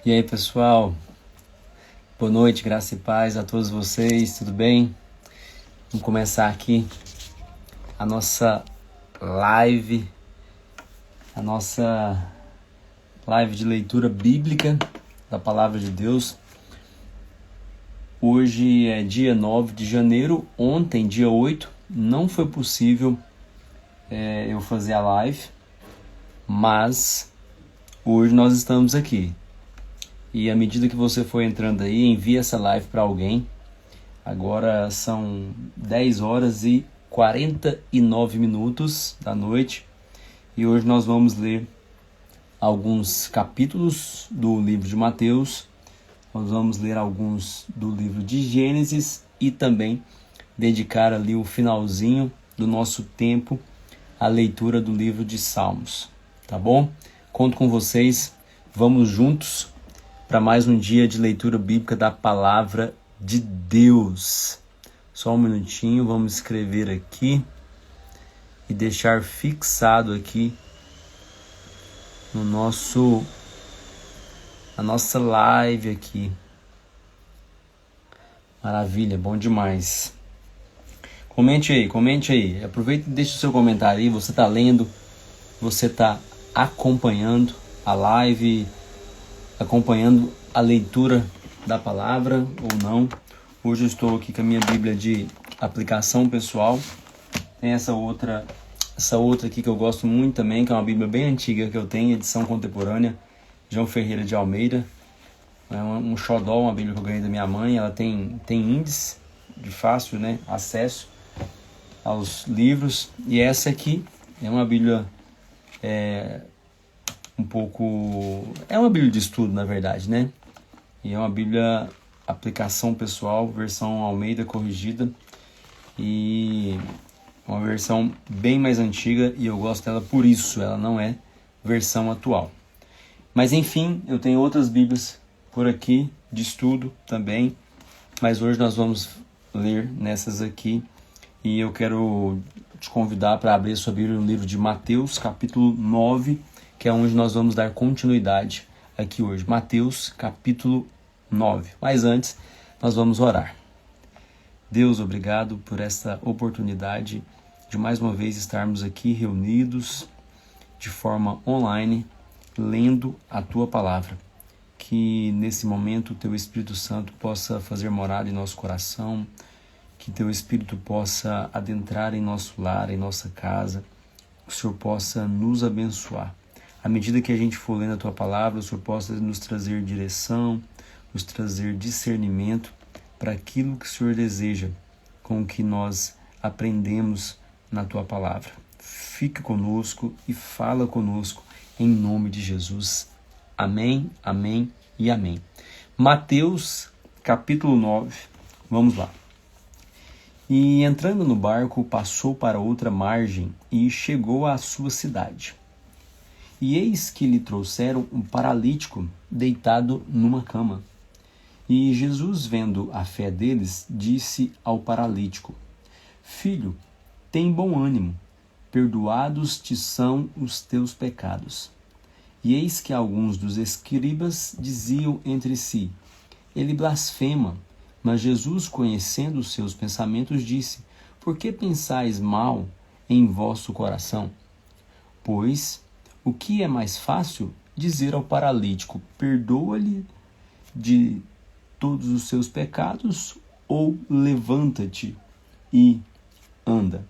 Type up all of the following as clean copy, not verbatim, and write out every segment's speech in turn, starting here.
E aí, pessoal? Boa noite, graça e paz a todos vocês, tudo bem? Vamos começar aqui a nossa live, de leitura bíblica da Palavra de Deus. Hoje é dia 9 de janeiro, ontem, dia 8, não foi possível eu fazer a live, mas hoje nós estamos aqui. E à medida que você for entrando aí, envie essa live para alguém. Agora são 10 horas e 49 minutos da noite. E hoje nós vamos ler alguns capítulos do livro de Mateus. Nós vamos ler alguns do livro de Gênesis e também dedicar ali o finalzinho do nosso tempo à leitura do livro de Salmos. Tá bom? Conto com vocês. Vamos juntos para mais um dia de leitura bíblica da Palavra de Deus. Só um minutinho, vamos escrever aqui e deixar fixado aqui no a nossa live aqui. Maravilha, bom demais. Comente aí. Aproveita e deixa o seu comentário aí. Você está lendo, você está acompanhando a live, acompanhando a leitura da palavra ou não. Hoje eu estou aqui com a minha Bíblia de aplicação pessoal. Tem essa outra aqui que eu gosto muito também, que é uma Bíblia bem antiga que eu tenho, edição contemporânea, João Ferreira de Almeida. É um xodó, uma Bíblia que eu ganhei da minha mãe. Ela tem índice de fácil, acesso aos livros. E essa aqui é uma Bíblia é uma Bíblia de estudo, na verdade, E é uma Bíblia aplicação pessoal, versão Almeida corrigida, e uma versão bem mais antiga, e eu gosto dela por isso, ela não é versão atual. Mas enfim, eu tenho outras Bíblias por aqui, de estudo também, mas hoje nós vamos ler nessas aqui, e eu quero te convidar para abrir sua Bíblia no livro de Mateus, capítulo 9, que é onde nós vamos dar continuidade aqui hoje. Mateus, capítulo 9. Mas antes, nós vamos orar. Deus, obrigado por esta oportunidade de mais uma vez estarmos aqui reunidos de forma online, lendo a Tua Palavra. Que nesse momento o Teu Espírito Santo possa fazer morada em nosso coração, que Teu Espírito possa adentrar em nosso lar, em nossa casa, que o Senhor possa nos abençoar. À medida que a gente for lendo a Tua Palavra, o Senhor possa nos trazer direção, nos trazer discernimento para aquilo que o Senhor deseja com o que nós aprendemos na Tua Palavra. Fica conosco e fala conosco em nome de Jesus. Amém, amém e amém. Mateus, capítulo 9, vamos lá. E entrando no barco, passou para outra margem e chegou à sua cidade. E eis que lhe trouxeram um paralítico deitado numa cama. E Jesus, vendo a fé deles, disse ao paralítico: Filho, tem bom ânimo, perdoados te são os teus pecados. E eis que alguns dos escribas diziam entre si: Ele blasfema. Mas Jesus, conhecendo os seus pensamentos, disse: Por que pensais mal em vosso coração? Pois o que é mais fácil? Dizer ao paralítico: perdoa-lhe de todos os seus pecados, ou levanta-te e anda.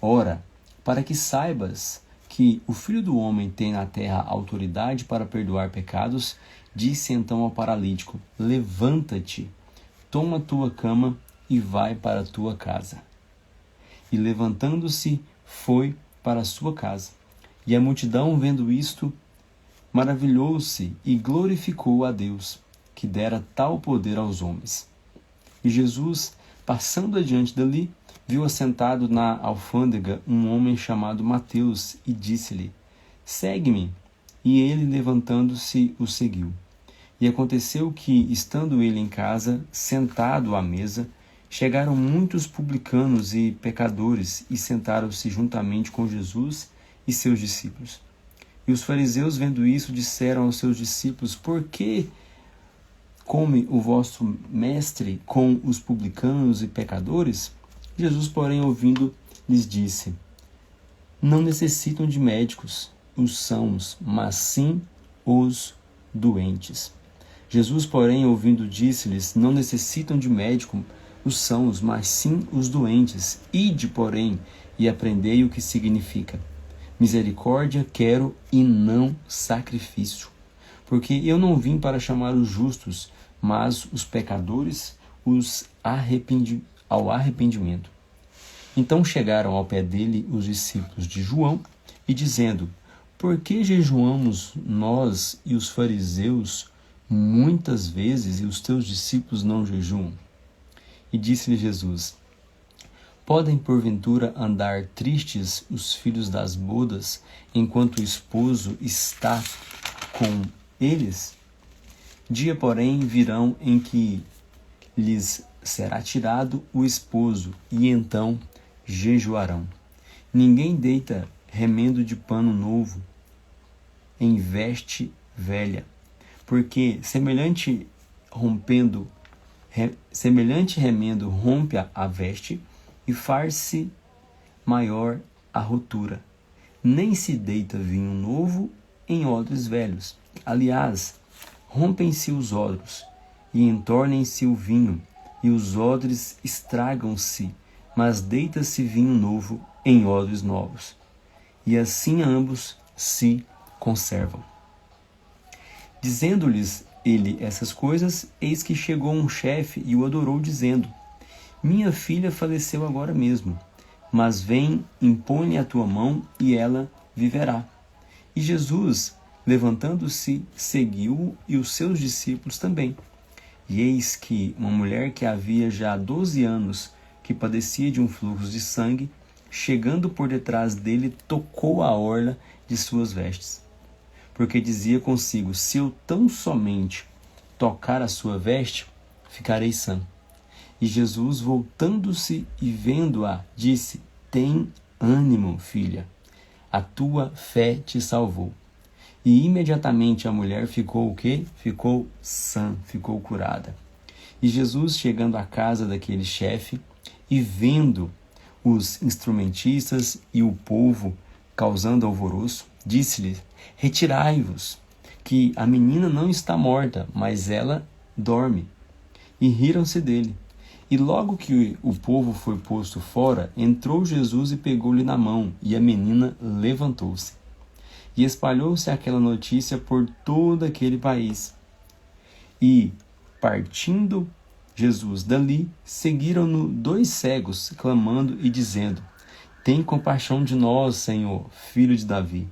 Ora, para que saibas que o Filho do Homem tem na terra autoridade para perdoar pecados, disse então ao paralítico: levanta-te, toma tua cama e vai para a tua casa. E levantando-se, foi para a sua casa. E a multidão, vendo isto, maravilhou-se e glorificou a Deus, que dera tal poder aos homens. E Jesus, passando adiante dali, viu assentado na alfândega um homem chamado Mateus e disse-lhe: Segue-me. E ele, levantando-se, o seguiu. E aconteceu que, estando ele em casa, sentado à mesa, chegaram muitos publicanos e pecadores e sentaram-se juntamente com Jesus e seus discípulos. E os fariseus, vendo isso, disseram aos seus discípulos: por que come o vosso mestre com os publicanos e pecadores? Jesus, porém, ouvindo, lhes disse: não necessitam de médicos os sãos, mas sim os doentes. Jesus, porém, ouvindo, disse-lhes: não necessitam de médico os sãos, mas sim os doentes. Ide, porém, e aprendei o que significa: misericórdia quero e não sacrifício. Porque eu não vim para chamar os justos, mas os pecadores ao arrependimento. Então chegaram ao pé dele os discípulos de João, e dizendo: por que jejuamos nós e os fariseus muitas vezes, e os teus discípulos não jejuam? E disse-lhe Jesus: podem porventura andar tristes os filhos das bodas, enquanto o esposo está com eles? Dia, porém, virão em que lhes será tirado o esposo, e então jejuarão. Ninguém deita remendo de pano novo em veste velha, porque semelhante remendo rompe a veste e faz-se maior a rotura. Nem se deita vinho novo em odres velhos. Aliás, rompem-se os odres e entornem-se o vinho, e os odres estragam-se, mas deita-se vinho novo em odres novos. E assim ambos se conservam. Dizendo-lhes ele essas coisas, eis que chegou um chefe e o adorou, dizendo: minha filha faleceu agora mesmo, mas vem, impõe-lhe a tua mão e ela viverá. E Jesus, levantando-se, seguiu-o, e os seus discípulos também. E eis que uma mulher que havia já 12 anos, que padecia de um fluxo de sangue, chegando por detrás dele, tocou a orla de suas vestes. Porque dizia consigo: se eu tão somente tocar a sua veste, ficarei sã. E Jesus, voltando-se e vendo-a, disse: tem ânimo, filha, a tua fé te salvou. E imediatamente a mulher ficou o quê? Ficou sã, ficou curada. E Jesus, chegando à casa daquele chefe e vendo os instrumentistas e o povo causando alvoroço, disse-lhe: retirai-vos, que a menina não está morta, mas ela dorme. E riram-se dele. E logo que o povo foi posto fora, entrou Jesus e pegou-lhe na mão, e a menina levantou-se. E espalhou-se aquela notícia por todo aquele país. E, partindo Jesus dali, seguiram-no 2 cegos, clamando e dizendo: tem compaixão de nós, Senhor, filho de Davi.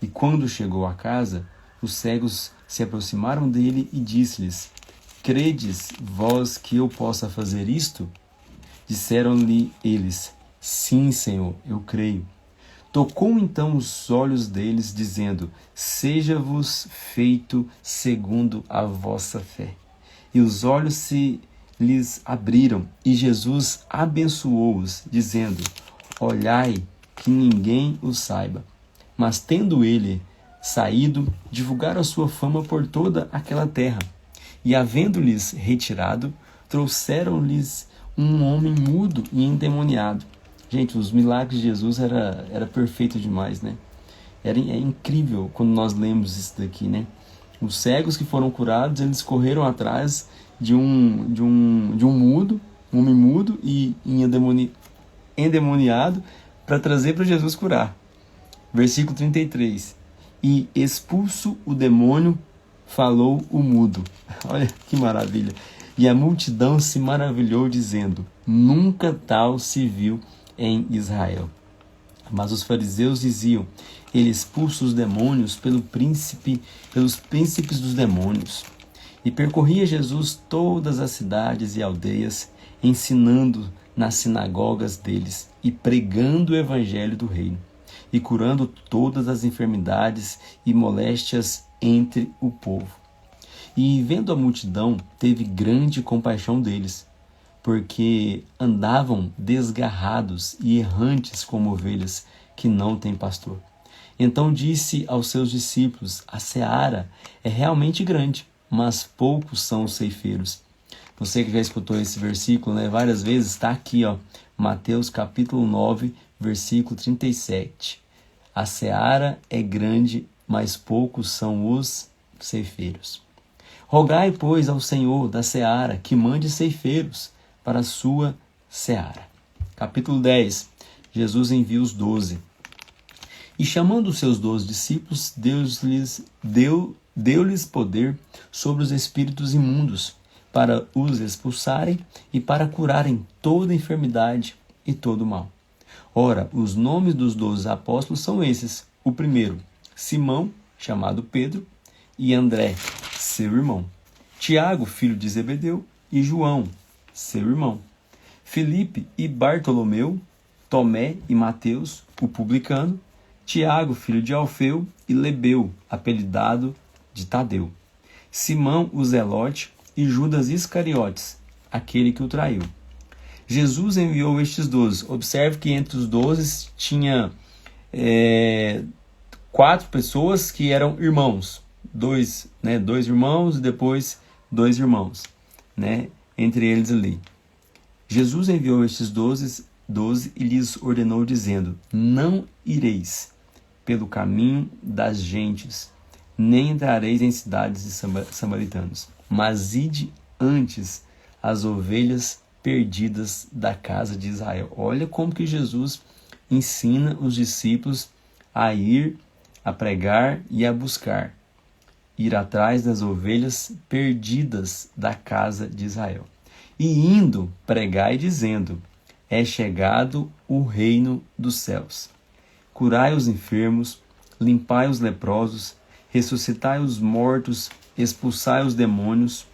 E quando chegou à casa, os cegos se aproximaram dele e disse-lhes: credes vós que eu possa fazer isto? Disseram-lhe eles: sim, Senhor, eu creio. Tocou então os olhos deles, dizendo: seja-vos feito segundo a vossa fé. E os olhos se lhes abriram, e Jesus abençoou-os, dizendo: olhai que ninguém o saiba. Mas tendo ele saído, divulgaram a sua fama por toda aquela terra. E havendo-lhes retirado, trouxeram-lhes um homem mudo e endemoniado. Gente, os milagres de Jesus era perfeito demais, né? É incrível quando nós lemos isso daqui, né? Os cegos que foram curados, eles correram atrás de um mudo, um homem mudo e endemoniado, para trazer para Jesus curar. Versículo 33. E expulso o demônio, falou o mudo. Olha que maravilha. E a multidão se maravilhou, dizendo: nunca tal se viu em Israel. Mas os fariseus diziam: ele expulsa os demônios pelos príncipes dos demônios. E percorria Jesus todas as cidades e aldeias, ensinando nas sinagogas deles e pregando o evangelho do reino, e curando todas as enfermidades e moléstias entre o povo. E vendo a multidão, teve grande compaixão deles, porque andavam desgarrados e errantes como ovelhas que não têm pastor. Então disse aos seus discípulos: a seara é realmente grande, mas poucos são os ceifeiros. Você que já escutou esse versículo, né, várias vezes, está aqui, ó, Mateus capítulo 9, versículo 37. A seara é grande, mas poucos são os ceifeiros. Rogai, pois, ao Senhor da seara que mande ceifeiros para a sua seara. Capítulo 10. Jesus envia os 12. E chamando os seus 12 discípulos, deu-lhes poder sobre os espíritos imundos, para os expulsarem e para curarem toda enfermidade e todo mal. Ora, os nomes dos 12 apóstolos são esses. O primeiro, Simão, chamado Pedro, e André, seu irmão. Tiago, filho de Zebedeu, e João, seu irmão. Filipe e Bartolomeu, Tomé e Mateus, o publicano, Tiago, filho de Alfeu, e Lebeu, apelidado de Tadeu. Simão, o Zelote, e Judas Iscariotes, aquele que o traiu. Jesus enviou estes 12. Observe que entre os 12 tinha 4 pessoas que eram irmãos. Dois irmãos e depois 2 irmãos, né? Entre eles ali. Jesus enviou estes 12 e lhes ordenou, dizendo: não ireis pelo caminho das gentes, nem entrareis em cidades de samaritanos, mas ide antes as ovelhas perdidas da casa de Israel. Olha como que Jesus ensina os discípulos a ir, a pregar e a buscar. Ir atrás das ovelhas perdidas da casa de Israel. E indo, pregai dizendo: é chegado o reino dos céus. Curai os enfermos, limpai os leprosos, ressuscitai os mortos, expulsai os demônios.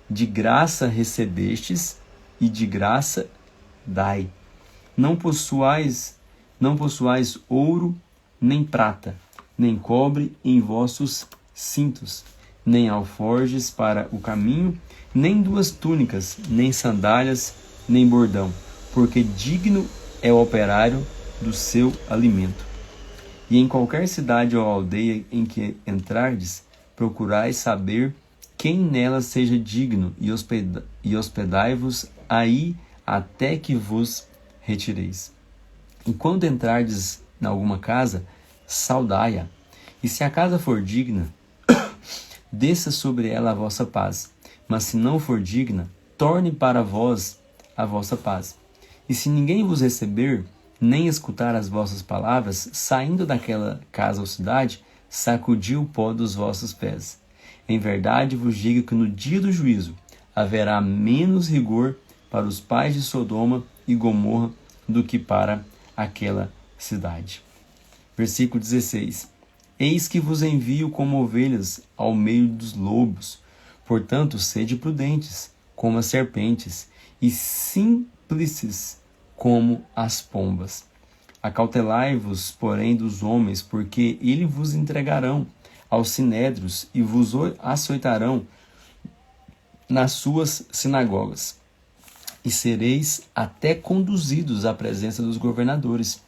De graça recebestes, e de graça dai. Não possuais ouro, nem prata, nem cobre em vossos cintos, nem alforjes para o caminho, nem 2 túnicas, nem sandálias, nem bordão, porque digno é o operário do seu alimento. E em qualquer cidade ou aldeia em que entrardes, procurai saber quem nela seja digno, e hospedai-vos aí até que vos retireis. E quando entrardes em alguma casa, saudai-a, e se a casa for digna, desça sobre ela a vossa paz. Mas se não for digna, torne para vós a vossa paz. E se ninguém vos receber, nem escutar as vossas palavras, saindo daquela casa ou cidade, sacudi o pó dos vossos pés. Em verdade vos digo que no dia do juízo haverá menos rigor para os pais de Sodoma e Gomorra do que para aquela cidade. Versículo 16. Eis que vos envio como ovelhas ao meio dos lobos. Portanto, sede prudentes como as serpentes e simples como as pombas. Acautelai-vos, porém, dos homens, porque eles vos entregarão aos sinédrios e vos açoitarão nas suas sinagogas. E sereis até conduzidos à presença dos governadores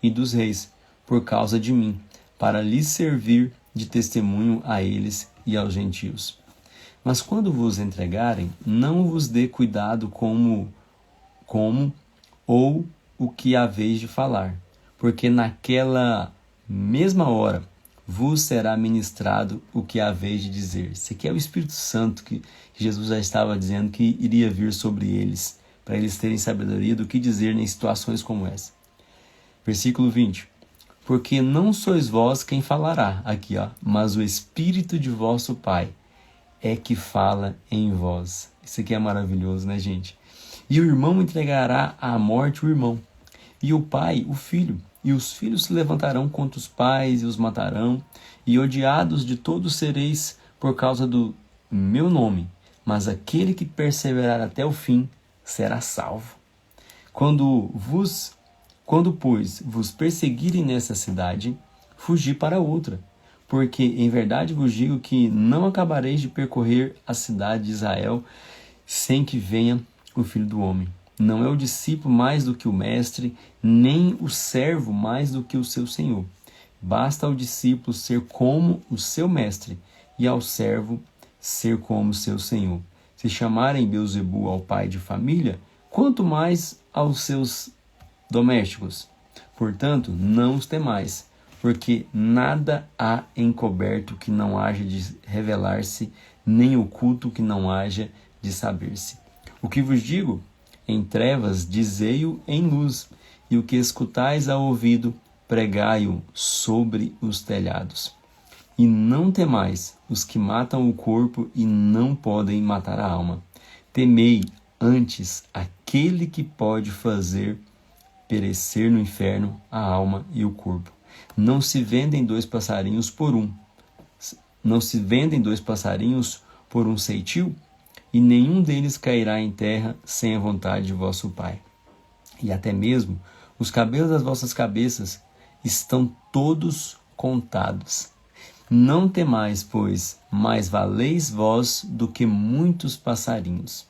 e dos reis, por causa de mim, para lhes servir de testemunho a eles e aos gentios. Mas quando vos entregarem, não vos dê cuidado como ou o que haveis de falar, porque naquela mesma hora vos será ministrado o que haveis de dizer. Isso aqui é o Espírito Santo que Jesus já estava dizendo que iria vir sobre eles, para eles terem sabedoria do que dizer em situações como essa. Versículo 20. Porque não sois vós quem falará, aqui mas o Espírito de vosso Pai é que fala em vós. Isso aqui é maravilhoso, né, gente? E o irmão entregará à morte o irmão, e o pai o filho. E os filhos se levantarão contra os pais e os matarão, e odiados de todos sereis por causa do meu nome. Mas aquele que perseverar até o fim será salvo. Quando, pois, vos perseguirem nessa cidade, fugi para outra. Porque em verdade vos digo que não acabareis de percorrer a cidade de Israel sem que venha o Filho do Homem. Não é o discípulo mais do que o mestre, nem o servo mais do que o seu senhor. Basta ao discípulo ser como o seu mestre, e ao servo ser como seu senhor. Se chamarem Beelzebu ao pai de família, quanto mais aos seus domésticos. Portanto, não os temais, porque nada há encoberto que não haja de revelar-se, nem oculto que não haja de saber-se. O que vos digo, em trevas, dizei-o em luz, e o que escutais ao ouvido, pregai-o sobre os telhados. E não temais os que matam o corpo e não podem matar a alma. Temei antes aquele que pode fazer perecer no inferno a alma e o corpo. Não se vendem dois passarinhos por um. Não se vendem dois passarinhos por um ceitil? E nenhum deles cairá em terra sem a vontade de vosso Pai. E até mesmo os cabelos das vossas cabeças estão todos contados. Não temais, pois, mais valeis vós do que muitos passarinhos.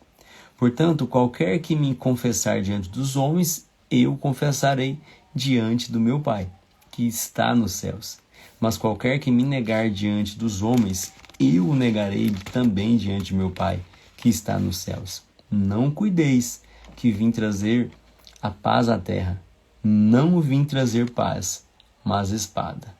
Portanto, qualquer que me confessar diante dos homens, eu confessarei diante do meu Pai, que está nos céus. Mas qualquer que me negar diante dos homens, eu o negarei também diante de meu Pai, que está nos céus. Não cuideis que vim trazer a paz à terra. Não vim trazer paz, mas espada.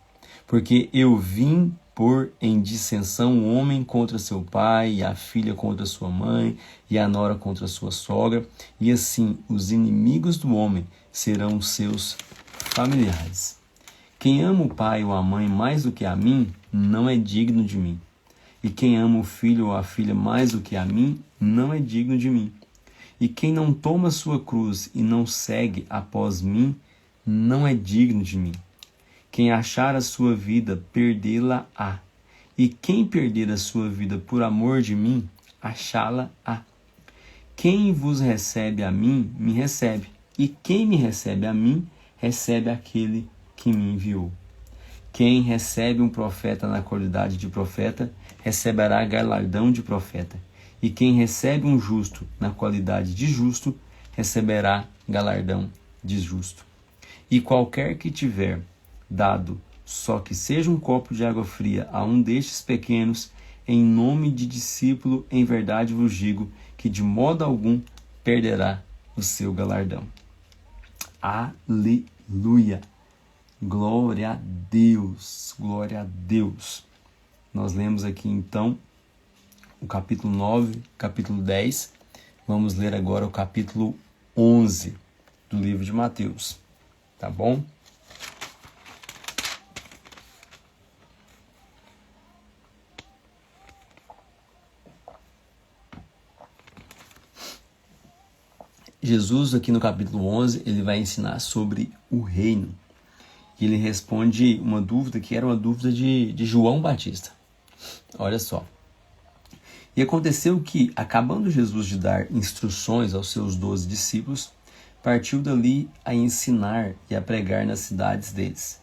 Porque eu vim pôr em dissensão o homem contra seu pai, e a filha contra sua mãe, e a nora contra sua sogra, e assim os inimigos do homem serão seus familiares. Quem ama o pai ou a mãe mais do que a mim, não é digno de mim. E quem ama o filho ou a filha mais do que a mim, não é digno de mim. E quem não toma sua cruz e não segue após mim, não é digno de mim. Quem achar a sua vida, perdê-la-á. E quem perder a sua vida por amor de mim, achá-la-á. Quem vos recebe a mim, me recebe. E quem me recebe a mim, recebe aquele que me enviou. Quem recebe um profeta na qualidade de profeta, receberá galardão de profeta. E quem recebe um justo na qualidade de justo, receberá galardão de justo. E qualquer que tiver dado só que seja um copo de água fria a um destes pequenos, em nome de discípulo, em verdade vos digo, que de modo algum perderá o seu galardão. Aleluia! Glória a Deus! Glória a Deus! Nós lemos aqui então o capítulo 9, capítulo 10. Vamos ler agora o capítulo 11 do livro de Mateus. Tá bom? Jesus, aqui no capítulo 11, ele vai ensinar sobre o reino. E ele responde uma dúvida que era uma dúvida de João Batista. Olha só. E aconteceu que, acabando Jesus de dar instruções aos seus 12 discípulos, partiu dali a ensinar e a pregar nas cidades deles.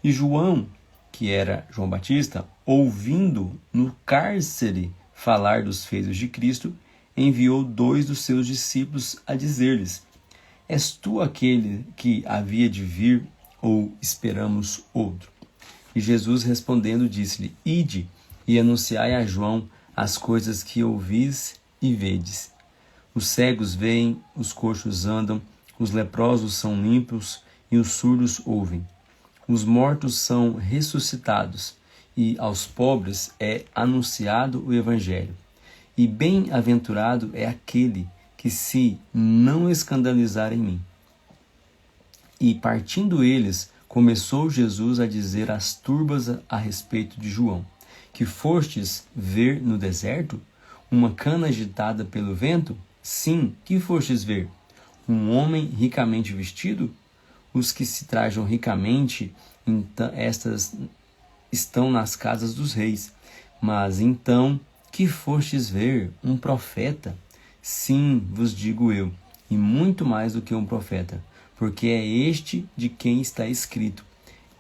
E João, que era João Batista, ouvindo no cárcere falar dos feitos de Cristo, enviou 2 dos seus discípulos a dizer-lhes: És tu aquele que havia de vir, ou esperamos outro? E Jesus respondendo disse-lhe: Ide e anunciai a João as coisas que ouvis e vedes. Os cegos veem, os coxos andam, os leprosos são limpos e os surdos ouvem. Os mortos são ressuscitados e aos pobres é anunciado o evangelho. E bem-aventurado é aquele que se não escandalizar em mim. E partindo eles, começou Jesus a dizer às turbas a respeito de João: Que fostes ver no deserto? Uma cana agitada pelo vento? Sim, que fostes ver? Um homem ricamente vestido? Os que se trajam ricamente, estas estão nas casas dos reis. Mas então, que fostes ver? Um profeta? Sim, vos digo eu, e muito mais do que um profeta, porque é este de quem está escrito: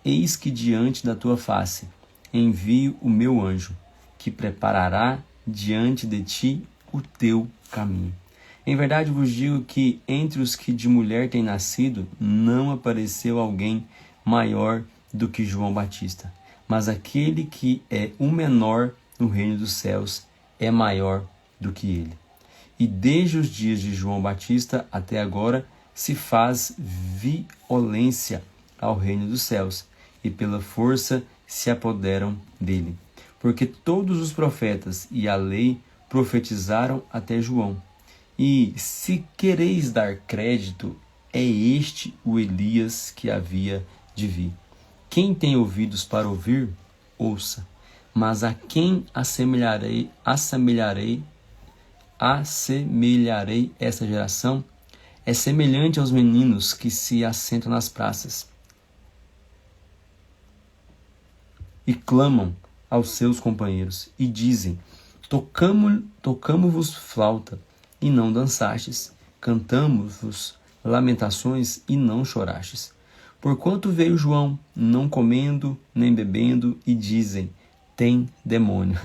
Eis que diante da tua face envio o meu anjo, que preparará diante de ti o teu caminho. Em verdade vos digo que entre os que de mulher têm nascido, não apareceu alguém maior do que João Batista, mas aquele que é o menor no reino dos céus é maior do que ele. E desde os dias de João Batista até agora se faz violência ao reino dos céus, e pela força se apoderam dele. Porque todos os profetas e a lei profetizaram até João. E, se quereis dar crédito, é este o Elias que havia de vir. Quem tem ouvidos para ouvir, ouça. Mas a quem assemelharei essa geração? É semelhante aos meninos que se assentam nas praças e clamam aos seus companheiros e dizem: tocamo-vos flauta e não dançastes, cantamo-vos lamentações e não chorastes. Porquanto veio João, não comendo nem bebendo, e dizem: tem demônio.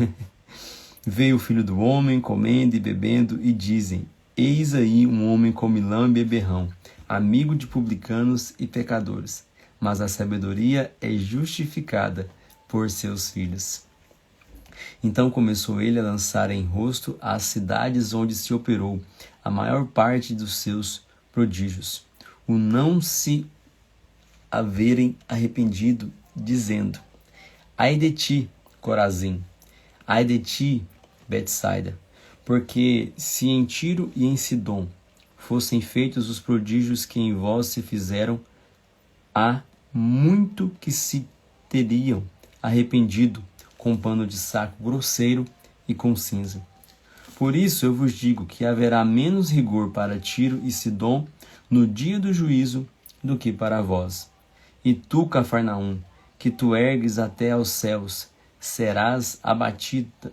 Veio o Filho do Homem, comendo e bebendo, e dizem: eis aí um homem comilão e beberrão, amigo de publicanos e pecadores. Mas a sabedoria é justificada por seus filhos. Então começou ele a lançar em rosto as cidades onde se operou a maior parte dos seus prodígios, o não se haverem arrependido, dizendo: ai de ti, Corazim, ai de ti, Betsaida, porque se em Tiro e em Sidom fossem feitos os prodígios que em vós se fizeram, há muito que se teriam arrependido com pano de saco grosseiro e com cinza. Por isso eu vos digo que haverá menos rigor para Tiro e Sidom no dia do juízo do que para vós. E tu, Cafarnaum, que tu ergues até aos céus, serás abatida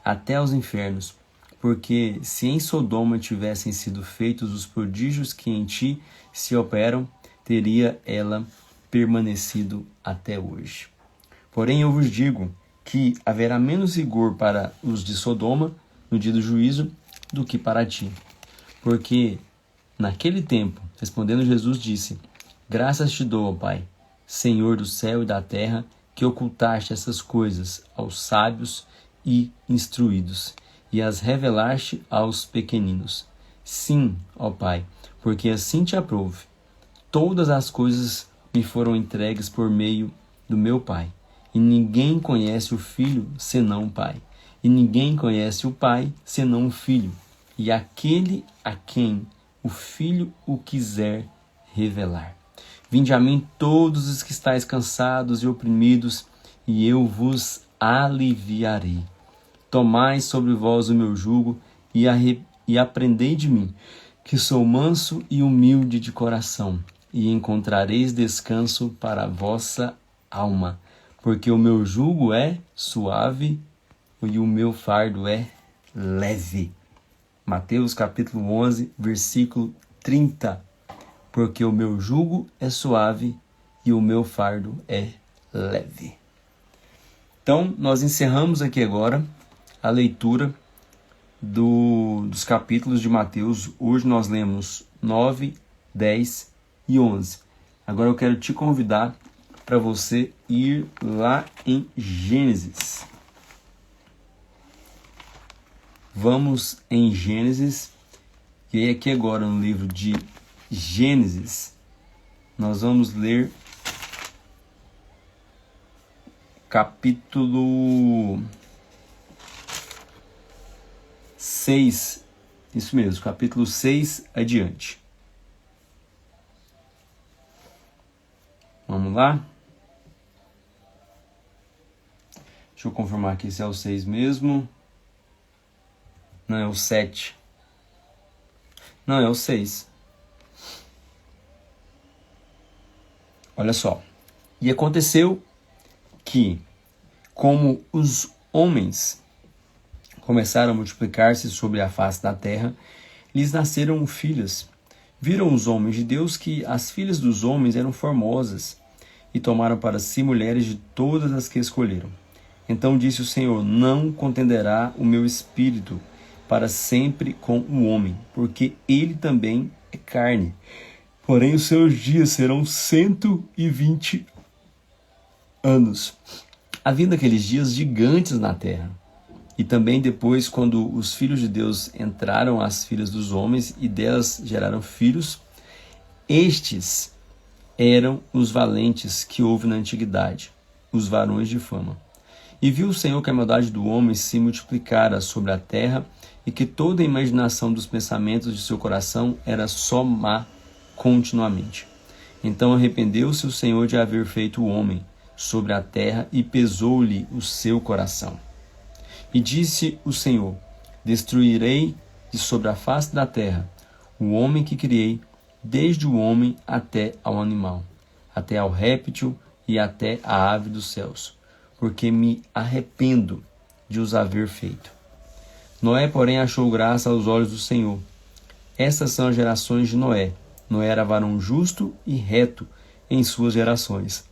até aos infernos, porque se em Sodoma tivessem sido feitos os prodígios que em ti se operam, teria ela permanecido até hoje. Porém eu vos digo que haverá menos rigor para os de Sodoma no dia do juízo do que para ti. Porque naquele tempo, respondendo Jesus, disse: graças te dou, ó Pai, Senhor do céu e da terra, que ocultaste essas coisas aos sábios e instruídos, e as revelaste aos pequeninos. Sim, ó Pai, porque assim te aprouve. Todas as coisas me foram entregues por meio do meu Pai. E ninguém conhece o Filho senão o Pai. E ninguém conhece o Pai senão o Filho, e aquele a quem o Filho o quiser revelar. Vinde a mim todos os que estáis cansados e oprimidos, e eu vos aliviarei. Tomai sobre vós o meu jugo e aprendei de mim, que sou manso e humilde de coração, e encontrareis descanso para a vossa alma. Porque o meu jugo é suave e o meu fardo é leve. Mateus capítulo 11, versículo 30. Porque o meu jugo é suave e o meu fardo é leve. Então, nós encerramos aqui agora a leitura dos capítulos de Mateus. Hoje nós lemos 9, 10 e 11. Agora eu quero te convidar para você ir lá em Gênesis. Vamos em Gênesis. E aí aqui agora no livro de Gênesis, nós vamos ler capítulo 6. Isso mesmo, capítulo 6 adiante. Vamos lá? Deixa eu confirmar aqui se é o 6 mesmo. Não, é o 7. Não, é o 6. Olha só. E aconteceu que, como os homens começaram a multiplicar-se sobre a face da terra, lhes nasceram filhas. Viram os homens de Deus que as filhas dos homens eram formosas, e tomaram para si mulheres de todas as que escolheram. Então disse o Senhor: não contenderá o meu espírito para sempre com o homem, porque ele também é carne. Porém os seus dias serão 120 anos. Havia naqueles dias gigantes na terra. E também depois, quando os filhos de Deus entraram às filhas dos homens e delas geraram filhos, estes eram os valentes que houve na antiguidade, os varões de fama. E viu o Senhor que a maldade do homem se multiplicara sobre a terra e que toda a imaginação dos pensamentos de seu coração era só má continuamente. Então arrependeu-se o Senhor de haver feito o homem sobre a terra e pesou-lhe o seu coração. E disse o Senhor: destruirei de sobre a face da terra o homem que criei, desde o homem até ao animal, até ao réptil e até a ave dos céus, porque me arrependo de os haver feito. Noé, porém, achou graça aos olhos do Senhor. Estas são as gerações de Noé. Noé era varão justo e reto em suas gerações.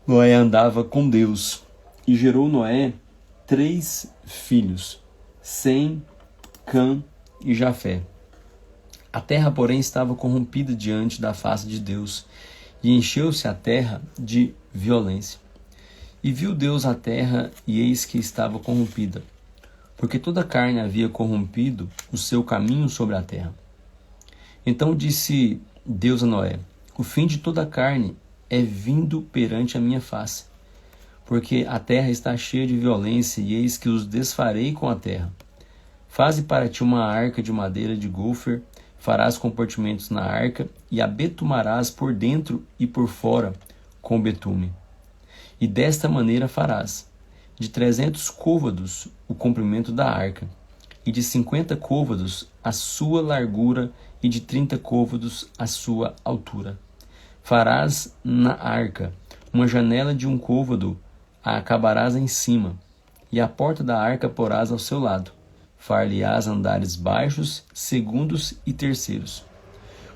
Noé andava com Deus. E gerou Noé 3 filhos, Sem, Cã e Jafé. A terra, porém, estava corrompida diante da face de Deus, e encheu-se a terra de violência. E viu Deus a terra, e eis que estava corrompida, porque toda a carne havia corrompido o seu caminho sobre a terra. Então disse Deus a Noé: o fim de toda a carne é vindo perante a minha face, porque a terra está cheia de violência, e eis que os desfarei com a terra. Faze para ti uma arca de madeira de gofer, farás compartimentos na arca, e a betumarás por dentro e por fora com betume. E desta maneira farás: de 300 côvados o comprimento da arca, e de 50 côvados a sua largura, e de 30 côvados a sua altura. Farás na arca uma janela de 1 côvado, a acabarás em cima, e a porta da arca porás ao seu lado. Far-lhe-ás andares baixos, segundos e terceiros.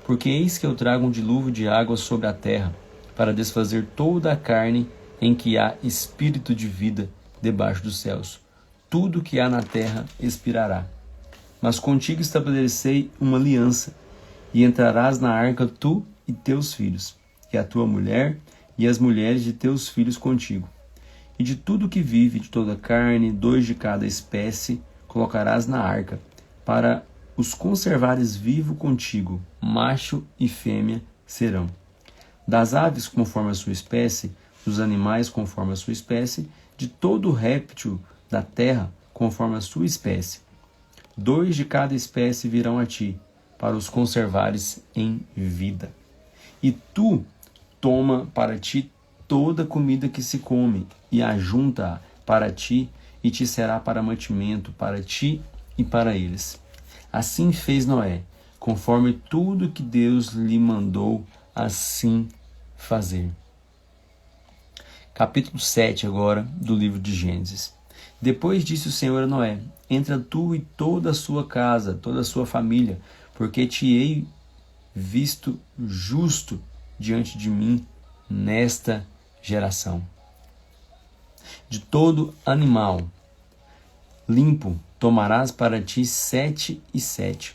Porque eis que eu trago um dilúvio de água sobre a terra, para desfazer toda a carne em que há espírito de vida debaixo dos céus. Tudo que há na terra expirará. Mas contigo estabelecei uma aliança, e entrarás na arca tu e teus filhos, e a tua mulher, e as mulheres de teus filhos contigo. E de tudo que vive, de toda carne, 2 de cada espécie, colocarás na arca, para os conservares vivo contigo, macho e fêmea serão. Das aves conforme a sua espécie, dos animais conforme a sua espécie, de todo réptil da terra conforme a sua espécie. 2 de cada espécie virão a ti, para os conservares em vida. E tu toma para ti toda a comida que se come, e ajunta-a para ti, e te será para mantimento, para ti e para eles. Assim fez Noé, conforme tudo que Deus lhe mandou assim fazer. Capítulo 7 agora do livro de Gênesis. Depois disse o Senhor a Noé: entra tu e toda a sua casa, toda a sua família, porque te hei visto justo diante de mim nesta geração. De todo animal limpo tomarás para ti 7 e 7,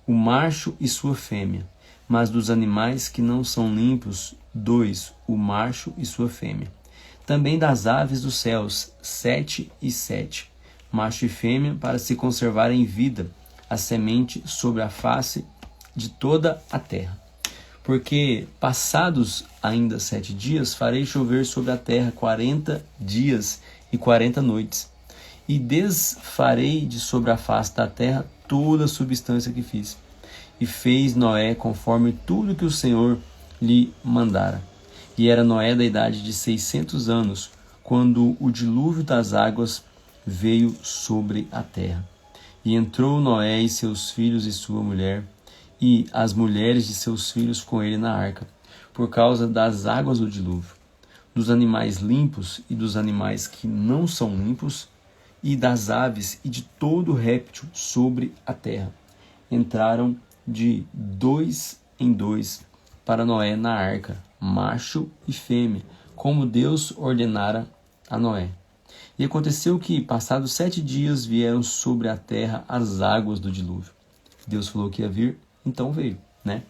o macho e sua fêmea, mas dos animais que não são limpos, 2, o macho e sua fêmea. Também das aves dos céus, 7 e 7, macho e fêmea, para se conservar em vida a semente sobre a face de toda a terra. Porque, passados ainda 7 dias, farei chover sobre a terra 40 dias e 40 noites, e desfarei de sobre a face da terra toda a substância que fiz. E fez Noé conforme tudo que o Senhor lhe mandara. E era Noé da idade de 600 anos, quando o dilúvio das águas veio sobre a terra. E entrou Noé e seus filhos e sua mulher, e as mulheres de seus filhos com ele na arca, por causa das águas do dilúvio, dos animais limpos e dos animais que não são limpos, e das aves e de todo réptil sobre a terra. Entraram de 2 em 2 para Noé na arca, macho e fêmea, como Deus ordenara a Noé. E aconteceu que, passados 7 dias, vieram sobre a terra as águas do dilúvio. Deus falou que ia vir, então veio, né?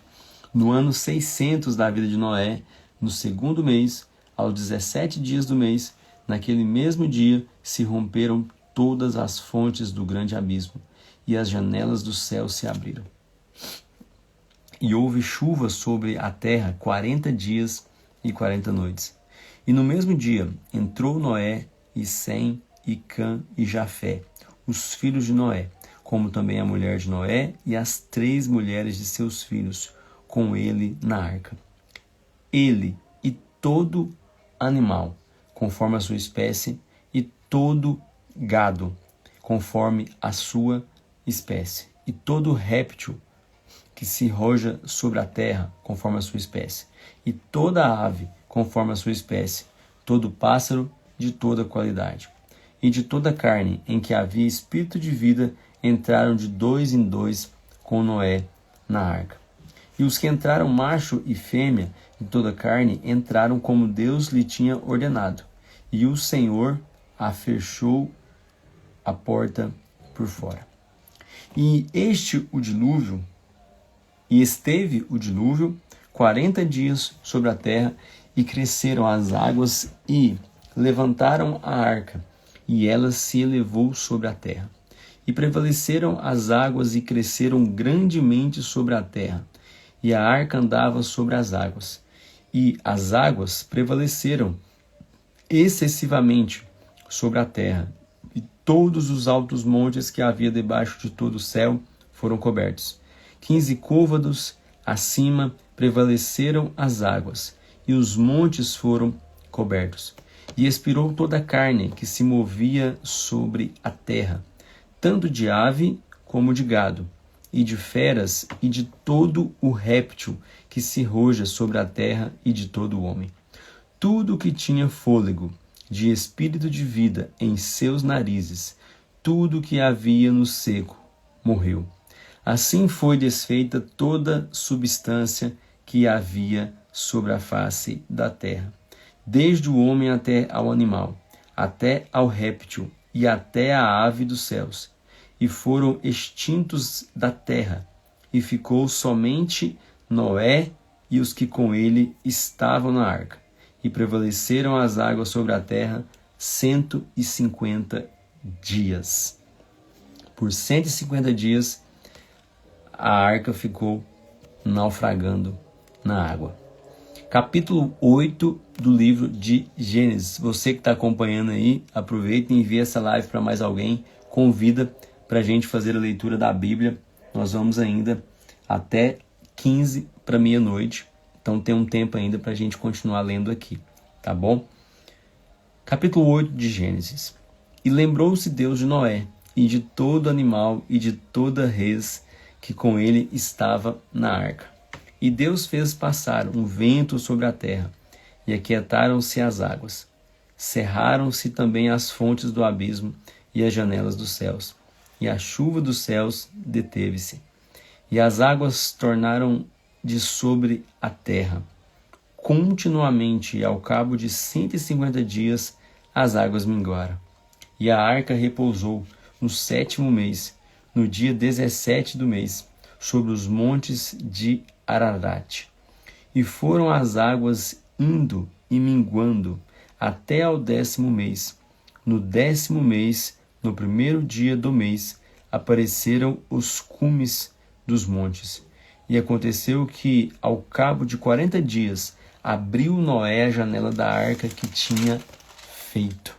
No ano 600 da vida de Noé, no segundo mês, aos 17 dias do mês, naquele mesmo dia, se romperam todas as fontes do grande abismo, e as janelas do céu se abriram. E houve chuva sobre a terra 40 dias e 40 noites. E no mesmo dia entrou Noé, e Sem, e Cã, e Jafé, os filhos de Noé, como também a mulher de Noé e as 3 mulheres de seus filhos, com ele na arca. Ele e todo animal, conforme a sua espécie, e todo gado, conforme a sua espécie, e todo réptil que se roja sobre a terra, conforme a sua espécie, e toda ave, conforme a sua espécie, todo pássaro de toda qualidade. E de toda carne em que havia espírito de vida, entraram de 2 em 2 com Noé na arca. E os que entraram, macho e fêmea, de toda carne, entraram como Deus lhe tinha ordenado. E o Senhor a fechou a porta por fora. E esteve o dilúvio 40 dias sobre a terra, e cresceram as águas, e levantaram a arca, e ela se elevou sobre a terra. E prevaleceram as águas, e cresceram grandemente sobre a terra, e a arca andava sobre as águas. E as águas prevaleceram excessivamente sobre a terra, e todos os altos montes que havia debaixo de todo o céu foram cobertos. 15 côvados acima prevaleceram as águas, e os montes foram cobertos. E expirou toda a carne que se movia sobre a terra, tanto de ave como de gado, e de feras, e de todo o réptil que se roja sobre a terra, e de todo o homem. Tudo o que tinha fôlego, de espírito de vida em seus narizes, tudo o que havia no seco, morreu. Assim foi desfeita toda substância que havia sobre a face da terra, desde o homem até ao animal, até ao réptil e até à ave dos céus, e foram extintos da terra, e ficou somente Noé e os que com ele estavam na arca, e prevaleceram as águas sobre a terra 150 dias. Por 150 dias a arca ficou naufragando na água. Capítulo 8 do livro de Gênesis. Você que está acompanhando aí, aproveita e envia essa live para mais alguém. Convida para a gente fazer a leitura da Bíblia. Nós vamos ainda até 15 para meia-noite. Então tem um tempo ainda para a gente continuar lendo aqui. Tá bom? Capítulo 8 de Gênesis. E lembrou-se Deus de Noé, e de todo animal, e de toda res que com ele estava na arca. E Deus fez passar um vento sobre a terra, e aquietaram-se as águas. Cerraram-se também as fontes do abismo e as janelas dos céus, e a chuva dos céus deteve-se. E as águas tornaram de sobre a terra. Continuamente, e ao cabo de 150 dias, as águas minguaram. E a arca repousou no 7º mês, no dia 17 do mês, sobre os montes de Ararat. E foram as águas indo e minguando até ao 10º mês. No 10º mês, no 1º dia do mês, apareceram os cumes dos montes. E aconteceu que, ao cabo de 40 dias, abriu Noé a janela da arca que tinha feito.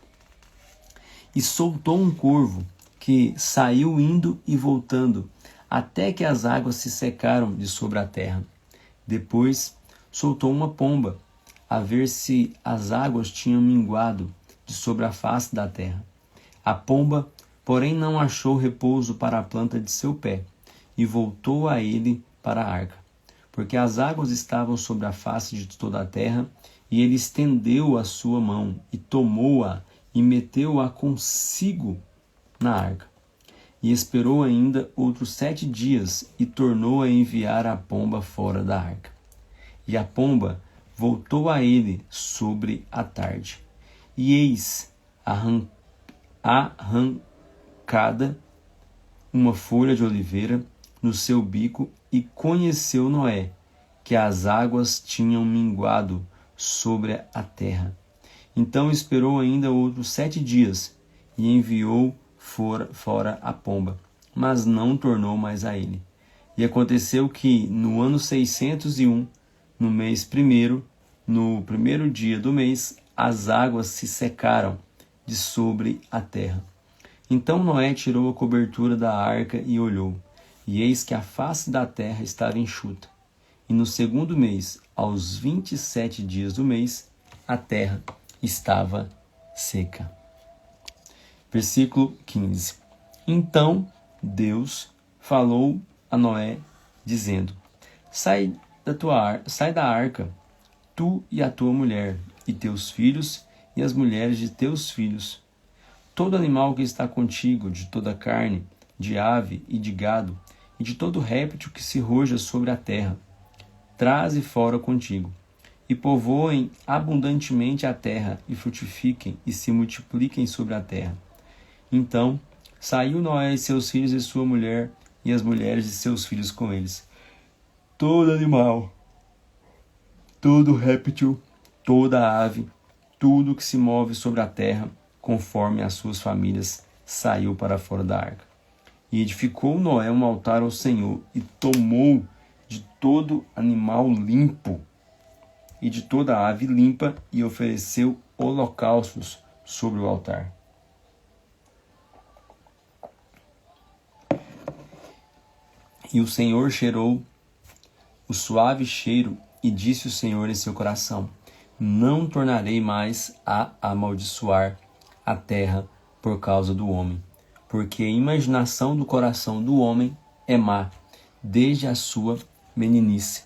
E soltou um corvo, que saiu indo e voltando, até que as águas se secaram de sobre a terra. Depois soltou uma pomba, a ver se as águas tinham minguado de sobre a face da terra. A pomba, porém, não achou repouso para a planta de seu pé, e voltou a ele para a arca, porque as águas estavam sobre a face de toda a terra, e ele estendeu a sua mão, e tomou-a, e meteu-a consigo na arca. E esperou ainda outros 7 dias, e tornou a enviar a pomba fora da arca. E a pomba voltou a ele sobre a tarde. E eis arrancada uma folha de oliveira no seu bico, e conheceu Noé que as águas tinham minguado sobre a terra. Então esperou ainda outros 7 dias, e enviou fora a pomba, mas não tornou mais a ele. E aconteceu que, no ano 601, no mês primeiro, no primeiro dia do mês, as águas se secaram de sobre a terra. Então Noé tirou a cobertura da arca e olhou, e eis que a face da terra estava enxuta. E no segundo mês, aos 27 dias do mês, a terra estava seca. Versículo 15. Então Deus falou a Noé, dizendo: Sai da arca, tu e a tua mulher, e teus filhos, e as mulheres de teus filhos. Todo animal que está contigo, de toda carne, de ave e de gado, e de todo réptil que se roja sobre a terra, traze fora contigo. E povoem abundantemente a terra, e frutifiquem, e se multipliquem sobre a terra. Então saiu Noé e seus filhos e sua mulher, e as mulheres de seus filhos com eles. Todo animal, todo réptil, toda ave, tudo que se move sobre a terra, conforme as suas famílias, saiu para fora da arca. E edificou Noé um altar ao Senhor, e tomou de todo animal limpo e de toda ave limpa, e ofereceu holocaustos sobre o altar. E o Senhor cheirou o suave cheiro, e disse o Senhor em seu coração: Não tornarei mais a amaldiçoar a terra por causa do homem, porque a imaginação do coração do homem é má, desde a sua meninice.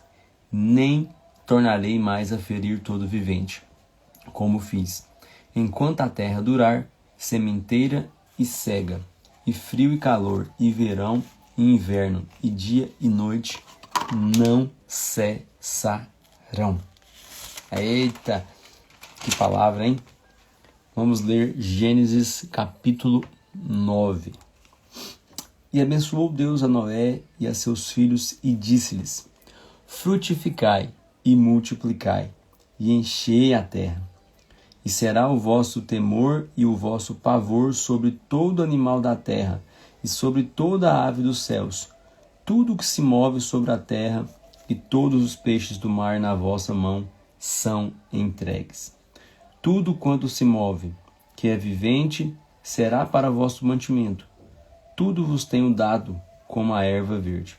Nem tornarei mais a ferir todo vivente, como fiz, enquanto a terra durar, sementeira e cega, e frio e calor, e verão e inverno, e dia e noite não cessarão. Eita, que palavra, hein? Vamos ler Gênesis capítulo 9. E abençoou Deus a Noé e a seus filhos, e disse-lhes: Frutificai e multiplicai, e enchei a terra. E será o vosso temor e o vosso pavor sobre todo animal da terra, e sobre toda a ave dos céus, tudo que se move sobre a terra, e todos os peixes do mar na vossa mão são entregues. Tudo quanto se move, que é vivente, será para vosso mantimento. Tudo vos tenho dado como a erva verde.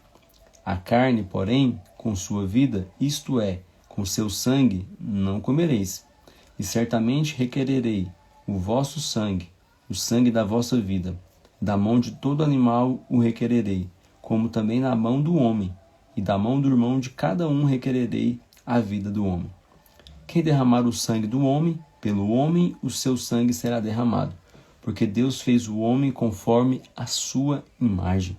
A carne, porém, com sua vida, isto é, com seu sangue, não comereis. E certamente requererei o vosso sangue, o sangue da vossa vida. Da mão de todo animal o requererei, como também na mão do homem, e da mão do irmão de cada um requererei a vida do homem. Quem derramar o sangue do homem, pelo homem o seu sangue será derramado, porque Deus fez o homem conforme a sua imagem.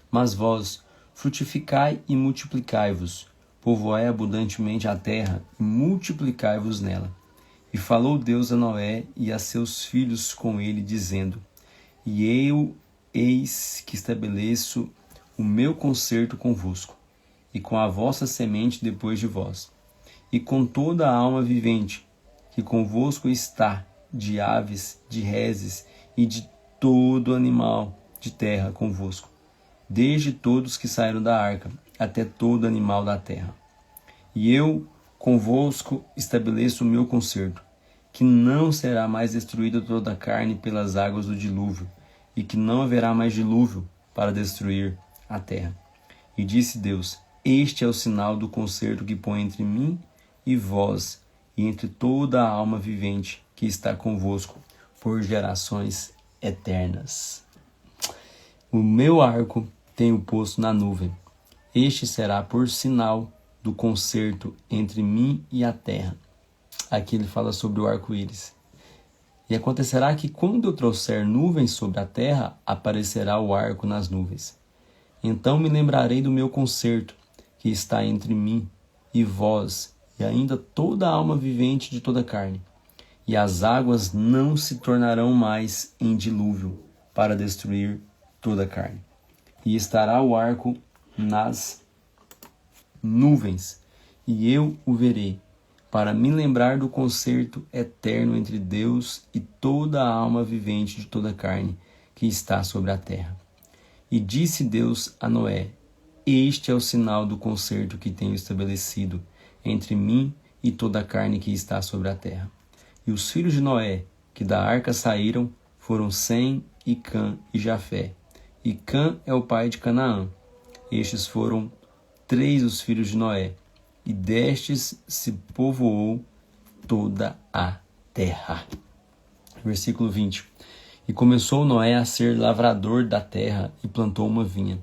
Mas vós frutificai e multiplicai-vos, povoai abundantemente a terra e multiplicai-vos nela. E falou Deus a Noé e a seus filhos com ele, dizendo: E eu eis que estabeleço o meu concerto convosco, e com a vossa semente depois de vós, e com toda a alma vivente que convosco está, de aves, de reses e de todo animal de terra convosco, desde todos que saíram da arca, até todo animal da terra. E eu convosco estabeleço o meu concerto, que não será mais destruída toda a carne pelas águas do dilúvio, e que não haverá mais dilúvio para destruir a terra. E disse Deus: Este é o sinal do concerto que põe entre mim e vós, e entre toda a alma vivente que está convosco por gerações eternas. O meu arco tenho posto na nuvem. Este será por sinal do concerto entre mim e a terra. Aqui ele fala sobre o arco-íris. E acontecerá que quando eu trouxer nuvens sobre a terra, aparecerá o arco nas nuvens. Então me lembrarei do meu concerto, que está entre mim e vós, e ainda toda a alma vivente de toda a carne. E as águas não se tornarão mais em dilúvio, para destruir toda a carne. E estará o arco nas nuvens, e eu o verei, para me lembrar do concerto eterno entre Deus e toda a alma vivente de toda a carne que está sobre a terra. E disse Deus a Noé: Este é o sinal do concerto que tenho estabelecido entre mim e toda a carne que está sobre a terra. E os filhos de Noé, que da arca saíram, foram Sem e Cã e Jafé. E Cã é o pai de Canaã. Estes foram 3 os filhos de Noé, e destes se povoou toda a terra. Versículo 20. E começou Noé a ser lavrador da terra e plantou uma vinha.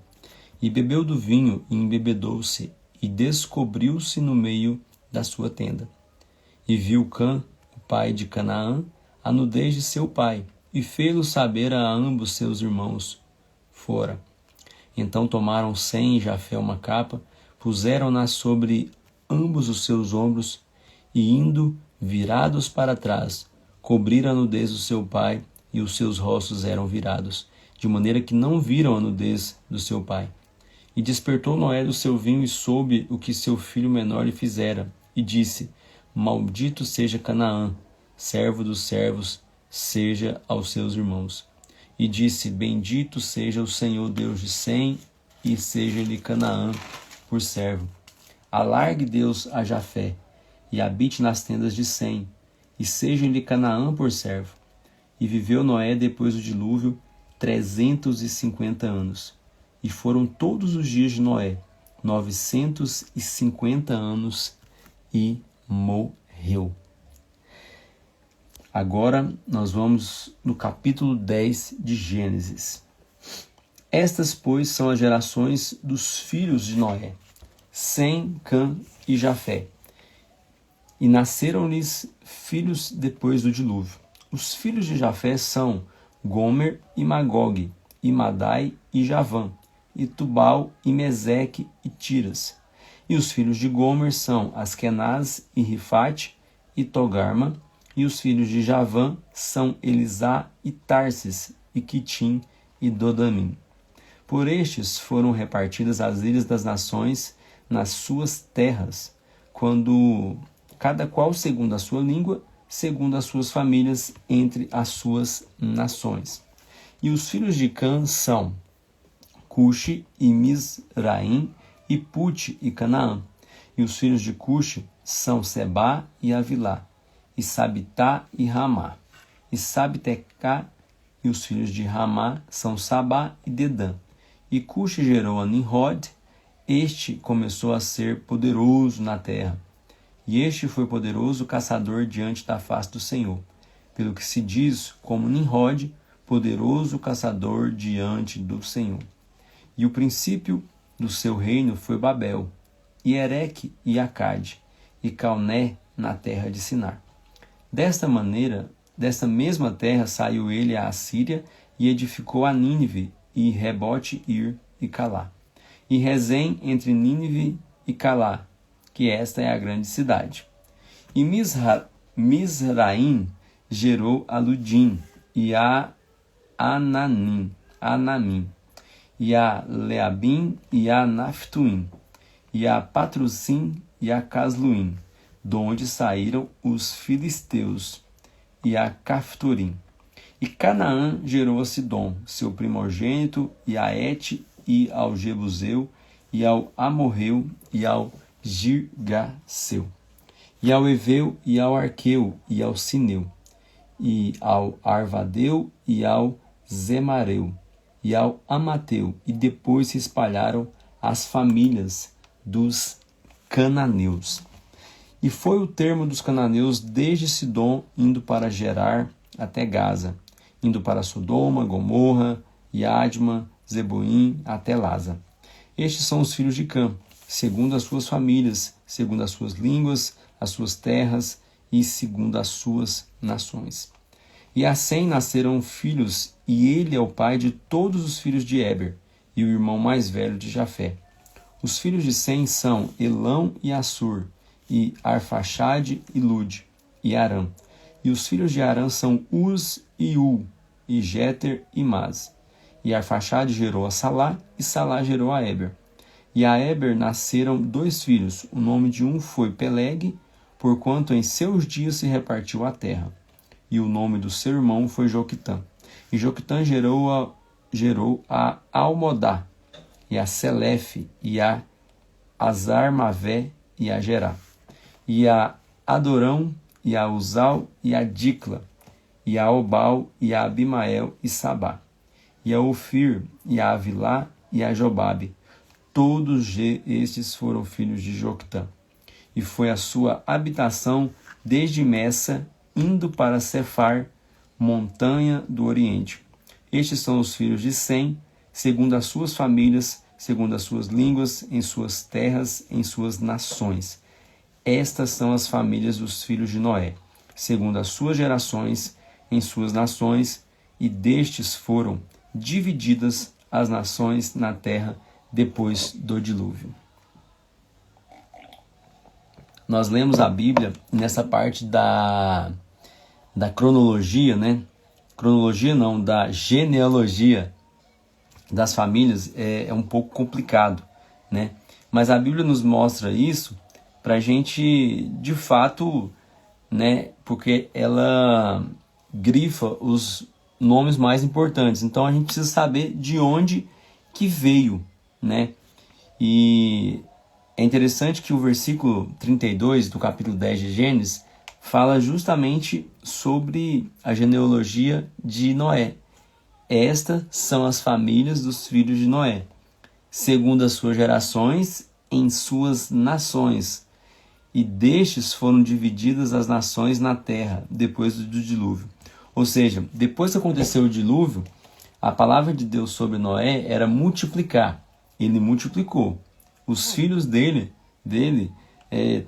E bebeu do vinho e embebedou-se e descobriu-se no meio da sua tenda. E viu Cã, o pai de Canaã, a nudez de seu pai, e fê-lo saber a ambos seus irmãos fora. Então tomaram Sem e Jafé uma capa, puseram-na sobre ambos os seus ombros, e indo, virados para trás, cobriram a nudez do seu pai, e os seus rostos eram virados, de maneira que não viram a nudez do seu pai. E despertou Noé do seu vinho e soube o que seu filho menor lhe fizera, e disse: Maldito seja Canaã, servo dos servos, seja aos seus irmãos. E disse: Bendito seja o Senhor Deus de Sem, e seja-lhe Canaã por servo. Alargue Deus a Jafé, e habite nas tendas de Sem, e seja-lhe Canaã por servo. E viveu Noé depois do dilúvio 350 anos. E foram todos os dias de Noé 950 anos, e morreu. Agora nós vamos no capítulo 10 de Gênesis. Estas, pois, são as gerações dos filhos de Noé, Sem, Cã e Jafé. E nasceram-lhes filhos depois do dilúvio. Os filhos de Jafé são Gomer e Magog, e Madai e Javã, e Tubal e Meseque e Tiras. E os filhos de Gomer são Askenaz e Rifate e Togarma. E os filhos de Javã são Elisá e Tarsis e Quitim e Dodamim. Por estes foram repartidas as ilhas das nações nas suas terras, quando cada qual segundo a sua língua, segundo as suas famílias entre as suas nações. E os filhos de Cã são Cuxi e Mizraim e Pute e Canaã. E os filhos de Cuxi são Sebá e Avilá, e Sabitá e Ramá. E Sabtecá, e os filhos de Ramá são Sabá e Dedã. E Cuxi gerou a Nimrod. Este começou a ser poderoso na terra. E este foi poderoso caçador diante da face do Senhor, pelo que se diz como Nimrod, poderoso caçador diante do Senhor. E o princípio do seu reino foi Babel, e Ereque e Acade, e Calné na terra de Sinar. Desta mesma terra saiu ele à Assíria, e edificou a Nínive, e Rebote-Ir e Calá. E Rezém entre Nínive e Calá, que esta é a grande cidade. E Mizraim gerou a Ludim, e a Anamim, e a Leabim, e a Naftuim, e a Patrussim, e a Casluim, donde saíram os filisteus, e a Caftorim. E Canaã gerou a Sidom, seu primogênito, e a Et, e ao Jebuseu, e ao Amorreu, e ao Girgaseu, e ao Eveu, e ao Arqueu, e ao Sineu, e ao Arvadeu, e ao Zemareu, e ao Amateu, e depois se espalharam as famílias dos cananeus. E foi o termo dos cananeus desde Sidom, indo para Gerar até Gaza, indo para Sodoma, Gomorra, e Adma, Zeboim, até Laza. Estes são os filhos de Cã, segundo as suas famílias, segundo as suas línguas, as suas terras e segundo as suas nações. E a Sem nasceram filhos, e ele é o pai de todos os filhos de Éber, e o irmão mais velho de Jafé. Os filhos de Sem são Elão e Assur, e Arfaxade e Lude, e Arã. E os filhos de Arã são Uz e U, e Jéter e Mas. E Arfaxade gerou a Salá, e Salá gerou a Éber. E a Éber nasceram 2 filhos, o nome de um foi Peleg, porquanto em seus dias se repartiu a terra. E o nome do seu irmão foi Joquitã. E Joquitã gerou a Almodá, e a Selefe, e a Azarmavé, e a Gerá, e a Adorão, e a Uzal, e a Dicla, e a Obal, e a Abimael, e Sabá, e a Ofir, e a Avilá, e a Jobabe. Todos estes foram filhos de Joquitã. E foi a sua habitação desde Messa, indo para Cefar, montanha do Oriente. Estes são os filhos de Sem, segundo as suas famílias, segundo as suas línguas, em suas terras, em suas nações. Estas são as famílias dos filhos de Noé, segundo as suas gerações, em suas nações, e destes foram divididas as nações na terra depois do dilúvio. Nós lemos a Bíblia nessa parte da cronologia, né? Cronologia não, da genealogia das famílias é um pouco complicado, né? Mas a Bíblia nos mostra isso para a gente, de fato, né? Porque ela grifa os nomes mais importantes. Então a gente precisa saber de onde que veio, né? E é interessante que o versículo 32 do capítulo 10 de Gênesis fala justamente sobre a genealogia de Noé. Estas são as famílias dos filhos de Noé, segundo as suas gerações, em suas nações. E destes foram divididas as nações na terra, depois do dilúvio. Ou seja, depois que aconteceu o dilúvio, a palavra de Deus sobre Noé era multiplicar. Ele multiplicou. Os filhos dele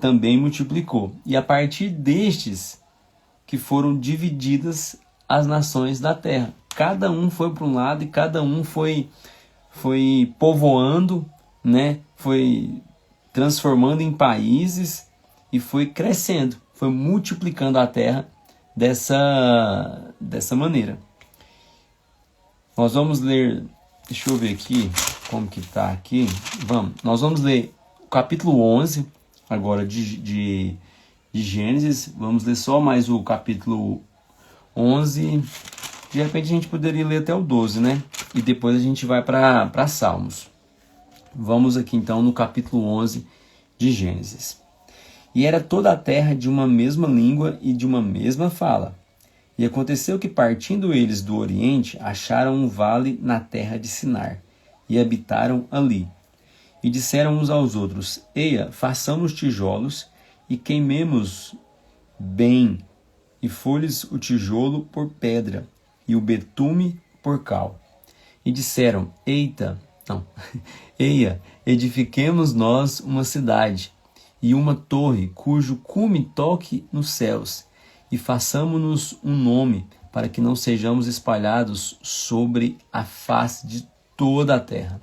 também multiplicou. E a partir destes que foram divididas as nações da terra. Cada um foi para um lado e cada um foi povoando, né? Foi transformando em países e foi crescendo, foi multiplicando a terra dessa maneira. Nós vamos ler, deixa eu ver aqui como que está aqui. Nós vamos ler o capítulo 11 agora de Gênesis. Vamos ler só mais o capítulo 11. De repente a gente poderia ler até o 12, né? E depois a gente vai para Salmos. Vamos aqui então no capítulo 11 de Gênesis. E era toda a terra de uma mesma língua e de uma mesma fala. E aconteceu que, partindo eles do Oriente, acharam um vale na terra de Sinar, e habitaram ali. E disseram uns aos outros: Eia, façamos tijolos, e queimemos bem, e for-lhes o tijolo por pedra, e o betume por cal. E disseram: Eia, edifiquemos nós uma cidade, e uma torre, cujo cume toque nos céus, e façamo-nos um nome, para que não sejamos espalhados sobre a face de toda a terra.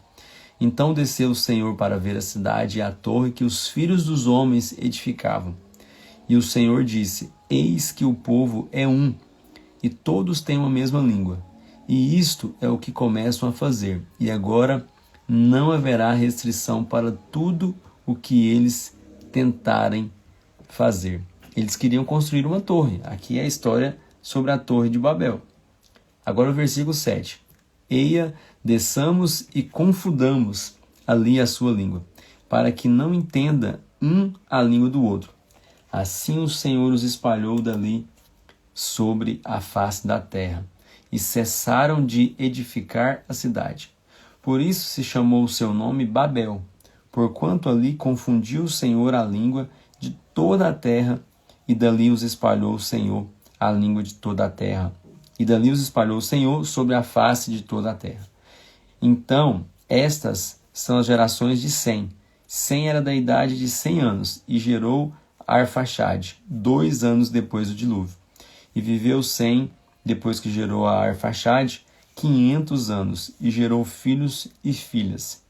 Então desceu o Senhor para ver a cidade e a torre que os filhos dos homens edificavam. E o Senhor disse: Eis que o povo é um, e todos têm uma mesma língua. E isto é o que começam a fazer. E agora não haverá restrição para tudo o que eles tentarem fazer. Eles queriam construir uma torre. Aqui é a história sobre a torre de Babel. Agora o versículo 7. Eia, desçamos e confundamos ali a sua língua, para que não entenda um a língua do outro. Assim o Senhor os espalhou dali sobre a face da terra, e cessaram de edificar a cidade. Por isso se chamou o seu nome Babel, porquanto ali confundiu o Senhor a língua de toda a terra, e dali os espalhou o Senhor a língua de toda a terra. E dali os espalhou o Senhor sobre a face de toda a terra. Então, estas são as gerações de Sem. Sem era da idade de 100 anos, e gerou Arfaxade, 2 anos depois do dilúvio. E viveu Sem, depois que gerou a Arfaxade, 500 anos, e gerou filhos e filhas.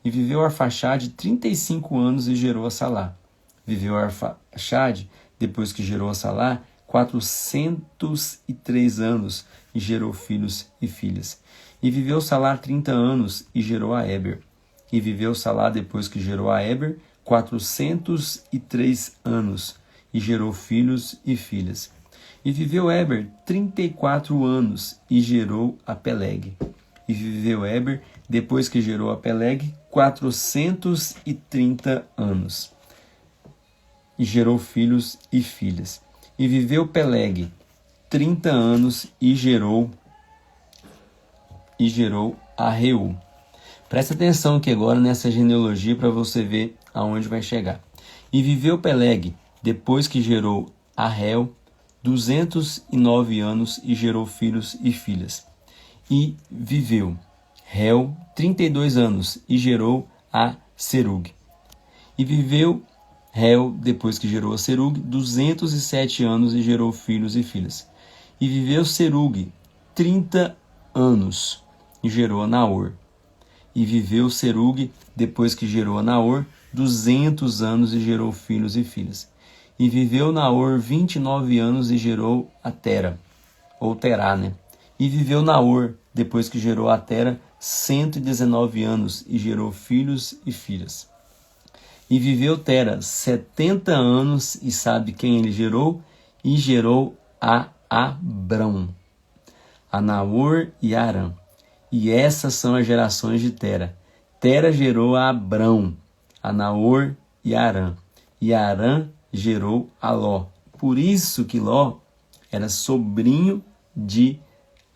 E viveu Arfaxade 35 anos e gerou a Salá. Viveu Arfaxade, depois que gerou a Salá, 403 anos, e gerou filhos e filhas. E viveu Salá 30 anos, e gerou a Eber. E viveu Salá, depois que gerou a Eber, 403 anos, e gerou filhos e filhas. E viveu Éber 34 anos e gerou a Peleg. E viveu Éber, depois que gerou a Peleg, 430 anos. E gerou filhos e filhas. E viveu Peleg 30 anos e gerou a Reu. Presta atenção aqui agora nessa genealogia para você ver aonde vai chegar. E viveu Peleg, depois que gerou a Reu, 209 anos e gerou filhos e filhas. E viveu Reu 32 anos e gerou a Serug. E viveu Reu, depois que gerou a Serug, 207 anos e gerou filhos e filhas. E viveu Serug 30 anos e gerou a Naor. E viveu Serug, depois que gerou a Naor, 200 anos e gerou filhos e filhas. E viveu Naor 29 anos e gerou a Tera, ou Terá, né? E viveu Naor, depois que gerou a Tera, 119 anos e gerou filhos e filhas. E viveu Tera 70 anos e sabe quem ele gerou? E gerou a Abrão, a Naor e a Arã. E essas são as gerações de Tera. Tera gerou a Abrão, a Naor e a Arã. E Arã gerou a Ló. Por isso que Ló era sobrinho de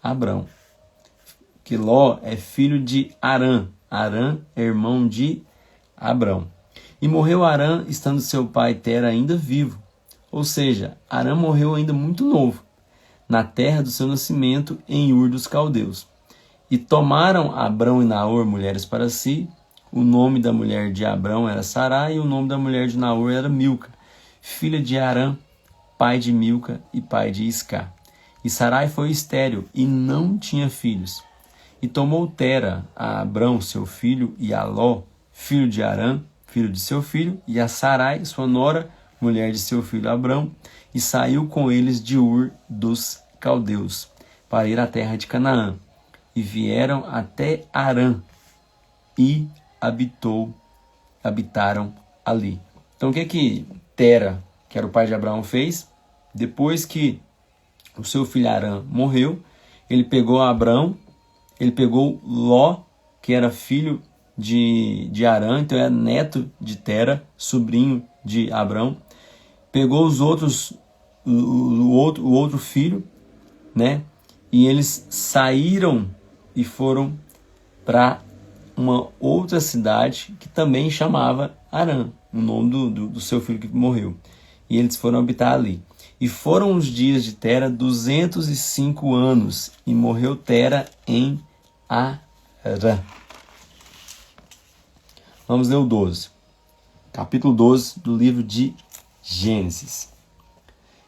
Abrão. Que Ló é filho de Arã. Arã é irmão de Abrão. E morreu Arã, estando seu pai Tera ainda vivo. Ou seja, Arã morreu ainda muito novo, na terra do seu nascimento, em Ur dos Caldeus. E tomaram Abrão e Naor mulheres para si. O nome da mulher de Abrão era Sarai, e o nome da mulher de Naor era Milca, filha de Arã, pai de Milca e pai de Isca. E Sarai foi estéril e não tinha filhos. E tomou Tera a Abrão, seu filho, e a Ló, filho de Arã, filho de seu filho, e a Sarai, sua nora, mulher de seu filho Abrão, e saiu com eles de Ur dos Caldeus, para ir à terra de Canaã. E vieram até Arã, e habitaram ali. Então o que Tera, que era o pai de Abraão, fez? Depois que o seu filho Arã morreu, ele pegou Abrão, ele pegou Ló, que era filho de Arã, então é neto de Tera, sobrinho de Abrão, pegou o outro filho, né? E eles saíram e foram para uma outra cidade que também chamava Arã, o nome do seu filho que morreu. E eles foram habitar ali. E foram os dias de Tera 205 anos, e morreu Tera em Arã. Vamos ler o 12. Capítulo 12 do livro de Gênesis.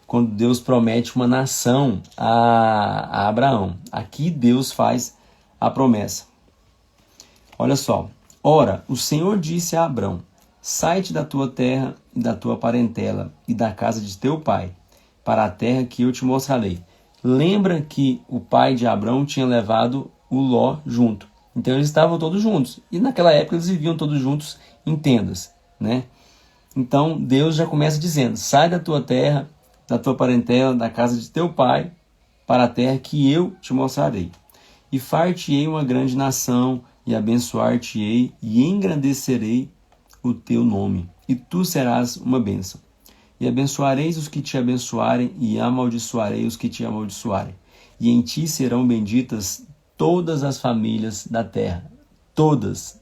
Quando Deus promete uma nação a Abraão. Aqui Deus faz a promessa. Olha só. Ora, o Senhor disse a Abrão: sai-te da tua terra e da tua parentela e da casa de teu pai, para a terra que eu te mostrarei. Lembra que o pai de Abrão tinha levado o Ló junto. Então eles estavam todos juntos. E naquela época eles viviam todos juntos em tendas, né? Então Deus já começa dizendo: sai da tua terra, da tua parentela, da casa de teu pai, para a terra que eu te mostrarei. E far-te-ei uma grande nação, e abençoar-te-ei, e engrandecerei o teu nome, e tu serás uma bênção. E abençoareis os que te abençoarem, e amaldiçoarei os que te amaldiçoarem. E em ti serão benditas todas as famílias da terra. Todas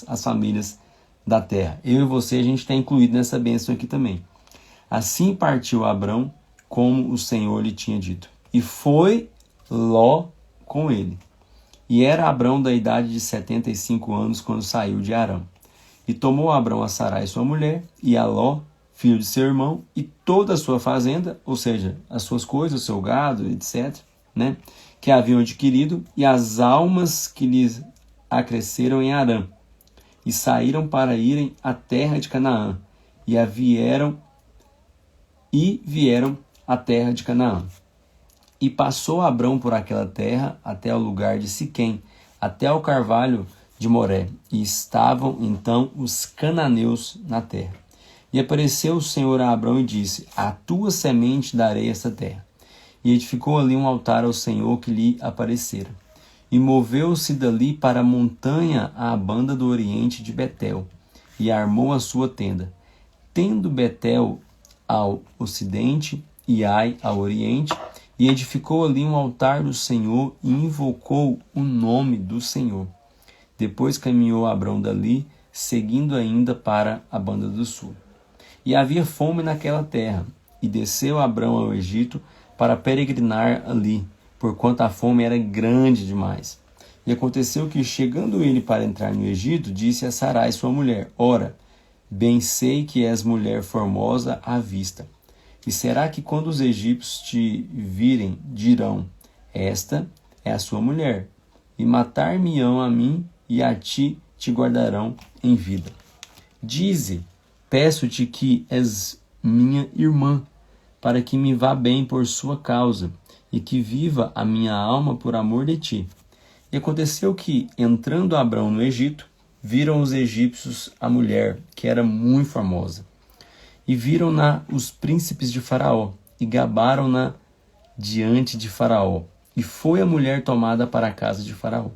as famílias da terra. Eu e você, a gente está incluído nessa bênção aqui também. Assim partiu Abrão, como o Senhor lhe tinha dito. E foi Ló com ele. E era Abrão da idade de 75 anos quando saiu de Arã. E tomou Abrão a Sarai, sua mulher, e a Ló, filho de seu irmão, e toda a sua fazenda, ou seja, as suas coisas, o seu gado, etc., né, que haviam adquirido, e as almas que lhes acresceram em Arã. E saíram para irem à terra de Canaã, e vieram à terra de Canaã. E passou Abrão por aquela terra até o lugar de Siquém, até o carvalho de Moré, e estavam então os cananeus na terra. E apareceu o Senhor a Abrão e disse: à tua semente darei esta terra. E edificou ali um altar ao Senhor que lhe aparecera. E moveu-se dali para a montanha à banda do oriente de Betel, e armou a sua tenda, tendo Betel ao ocidente e Ai ao oriente, e edificou ali um altar do Senhor e invocou o nome do Senhor. Depois caminhou Abrão dali, seguindo ainda para a banda do sul. E havia fome naquela terra, e desceu Abrão ao Egito para peregrinar ali, porquanto a fome era grande demais. E aconteceu que, chegando ele para entrar no Egito, disse a Sarai, sua mulher: ora, bem sei que és mulher formosa à vista. E será que quando os egípcios te virem, dirão: esta é a sua mulher, e matar-me-ão a mim, e a ti te guardarão em vida. Dize, peço-te que és minha irmã, para que me vá bem por sua causa, e que viva a minha alma por amor de ti. E aconteceu que, entrando Abrão no Egito, viram os egípcios a mulher, que era muito formosa. E viram-na os príncipes de Faraó, e gabaram-na diante de Faraó. E foi a mulher tomada para a casa de Faraó.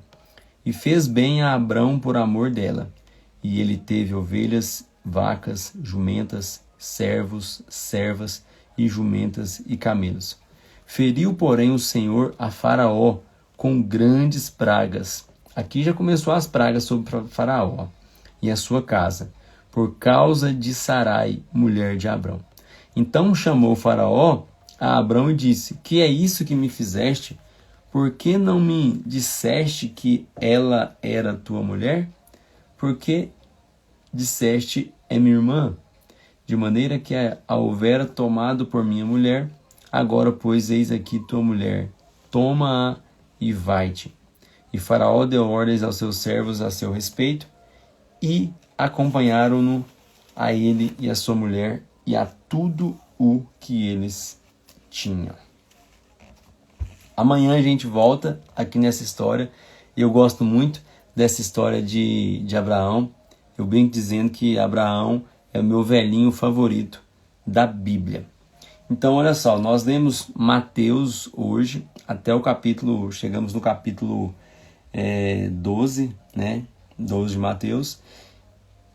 E fez bem a Abrão por amor dela. E ele teve ovelhas, vacas, jumentas, servos, servas, e jumentas e camelos. Feriu, porém, o Senhor a Faraó com grandes pragas. Aqui já começou as pragas sobre Faraó e a sua casa, por causa de Sarai, mulher de Abrão. Então chamou Faraó a Abrão e disse: que é isso que me fizeste? Por que não me disseste que ela era tua mulher? Por que disseste: é minha irmã? De maneira que a houvera tomado por minha mulher. Agora, pois, eis aqui tua mulher, toma-a e vai-te. E Faraó deu ordens aos seus servos a seu respeito, e acompanharam-no a ele e a sua mulher, e a tudo o que eles tinham. Amanhã a gente volta aqui nessa história. Eu gosto muito dessa história de Abraão. Eu brinco dizendo que Abraão é o meu velhinho favorito da Bíblia. Então, olha só, nós lemos Mateus hoje, até o capítulo, chegamos no capítulo 12, né? 12 de Mateus.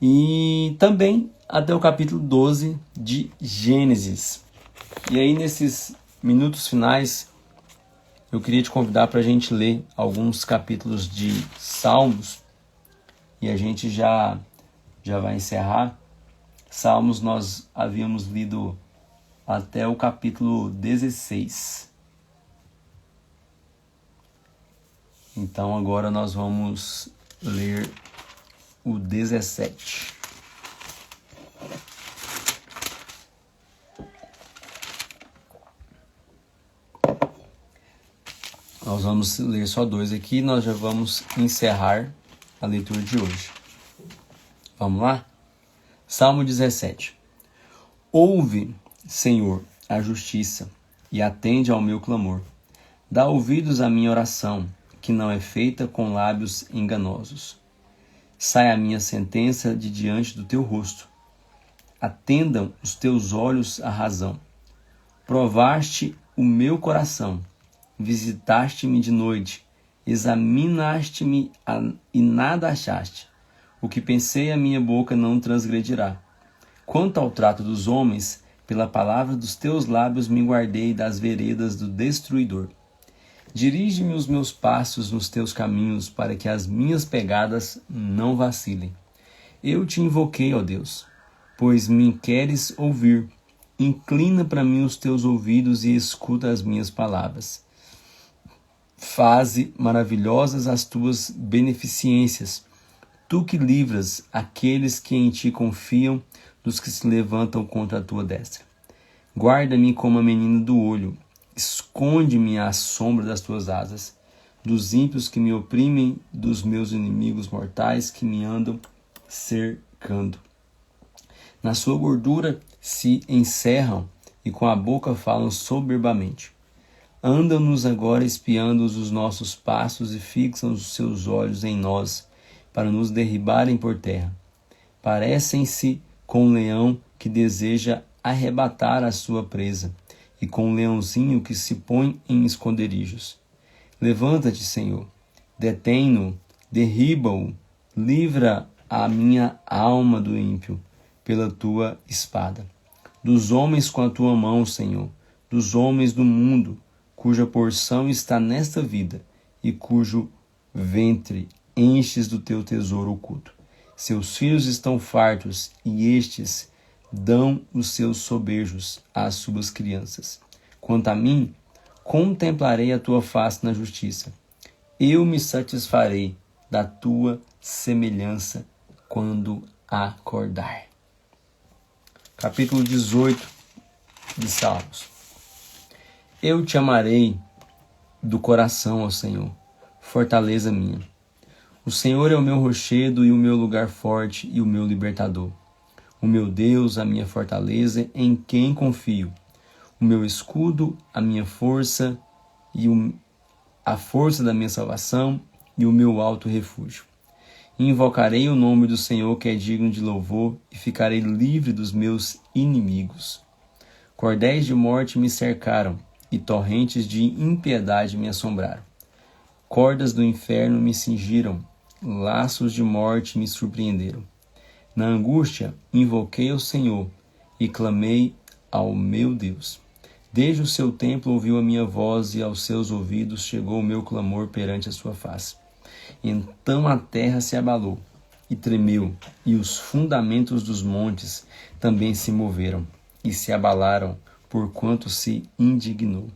E também até o capítulo 12 de Gênesis. E aí, nesses minutos finais, eu queria te convidar para a gente ler alguns capítulos de Salmos. E a gente já vai encerrar. Salmos nós havíamos lido até o capítulo 16. Então agora nós vamos ler o 17. Nós vamos ler só 2 aqui e nós já vamos encerrar a leitura de hoje. Vamos lá? Salmo 17. Ouve, Senhor, a justiça, e atende ao meu clamor. Dá ouvidos à minha oração, que não é feita com lábios enganosos. Sai a minha sentença de diante do teu rosto. Atendam os teus olhos à razão. Provaste o meu coração, visitaste-me de noite, examinaste-me e nada achaste. O que pensei a minha boca não transgredirá. Quanto ao trato dos homens, pela palavra dos teus lábios me guardei das veredas do destruidor. Dirige-me os meus passos nos teus caminhos, para que as minhas pegadas não vacilem. Eu te invoquei, ó Deus, pois me queres ouvir. Inclina para mim os teus ouvidos e escuta as minhas palavras. Faze maravilhosas as tuas beneficências, tu que livras aqueles que em ti confiam dos que se levantam contra a tua destra. Guarda-me como a menina do olho, esconde-me à sombra das tuas asas, dos ímpios que me oprimem, dos meus inimigos mortais que me andam cercando. Na sua gordura se encerram e com a boca falam soberbamente. Andam-nos agora espiando os nossos passos e fixam os seus olhos em nós, para nos derribarem por terra. Parecem-se com um leão que deseja arrebatar a sua presa, e com um leãozinho que se põe em esconderijos. Levanta-te, Senhor, detém-no, derriba-o, livra a minha alma do ímpio, pela tua espada. Dos homens com a tua mão, Senhor, dos homens do mundo, cuja porção está nesta vida, e cujo ventre enches do teu tesouro oculto. Seus filhos estão fartos, e estes dão os seus sobejos às suas crianças. Quanto a mim, contemplarei a tua face na justiça. Eu me satisfarei da tua semelhança quando acordar. Capítulo 18 de Salmos. Eu te amarei do coração, ó Senhor, fortaleza minha. O Senhor é o meu rochedo e o meu lugar forte e o meu libertador. O meu Deus, a minha fortaleza, em quem confio. O meu escudo, a minha força e a força da minha salvação e o meu alto refúgio. Invocarei o nome do Senhor, que é digno de louvor, e ficarei livre dos meus inimigos. Cordéis de morte me cercaram, e torrentes de impiedade me assombraram. Cordas do inferno me cingiram, laços de morte me surpreenderam. Na angústia, invoquei ao Senhor, e clamei ao meu Deus. Desde o seu templo ouviu a minha voz, e aos seus ouvidos chegou o meu clamor perante a sua face. Então a terra se abalou e tremeu, e os fundamentos dos montes também se moveram e se abalaram, porquanto se indignou.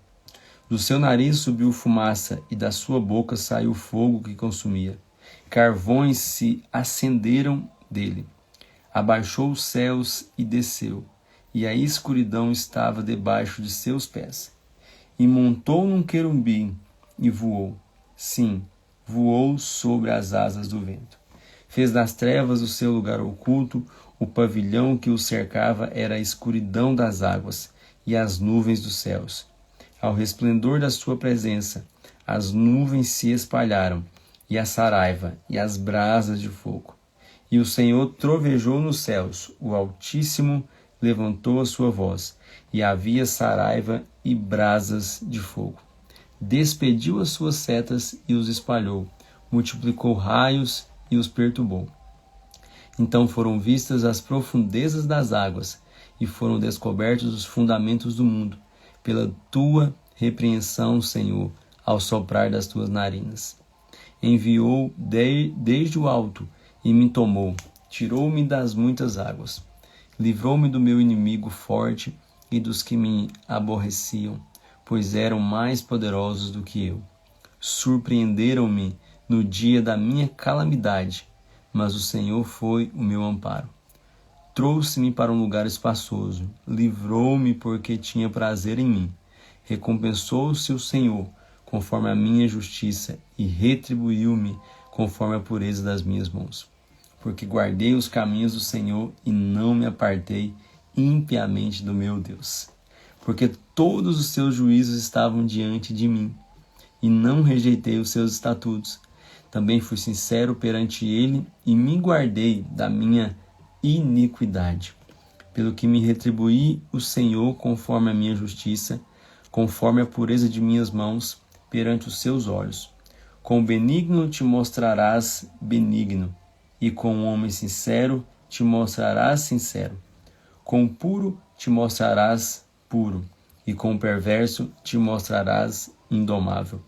Do seu nariz subiu fumaça, e da sua boca saiu fogo que consumia. Carvões se acenderam dele. Abaixou os céus e desceu, e a escuridão estava debaixo de seus pés. E montou num querubim e voou. Sim, voou sobre as asas do vento. Fez das trevas o seu lugar oculto, o pavilhão que o cercava era a escuridão das águas e as nuvens dos céus. Ao resplendor da sua presença, as nuvens se espalharam, e a saraiva e as brasas de fogo. E o Senhor trovejou nos céus, o Altíssimo levantou a sua voz, e havia saraiva e brasas de fogo. Despediu as suas setas e os espalhou, multiplicou raios e os perturbou. Então foram vistas as profundezas das águas, e foram descobertos os fundamentos do mundo, pela tua repreensão, Senhor, ao soprar das tuas narinas. Enviou desde o alto e me tomou, tirou-me das muitas águas, livrou-me do meu inimigo forte e dos que me aborreciam, pois eram mais poderosos do que eu. Surpreenderam-me no dia da minha calamidade, mas o Senhor foi o meu amparo. Trouxe-me para um lugar espaçoso, livrou-me porque tinha prazer em mim. Recompensou-se o Senhor conforme a minha justiça e retribuiu-me conforme a pureza das minhas mãos. Porque guardei os caminhos do Senhor e não me apartei impiamente do meu Deus. Porque todos os seus juízos estavam diante de mim, e não rejeitei os seus estatutos. Também fui sincero perante ele e me guardei da minha iniquidade. Pelo que me retribuí o Senhor conforme a minha justiça, conforme a pureza de minhas mãos perante os seus olhos. Com o benigno te mostrarás benigno, e com o homem sincero te mostrarás sincero. Com o puro te mostrarás puro, e com o perverso te mostrarás indomável.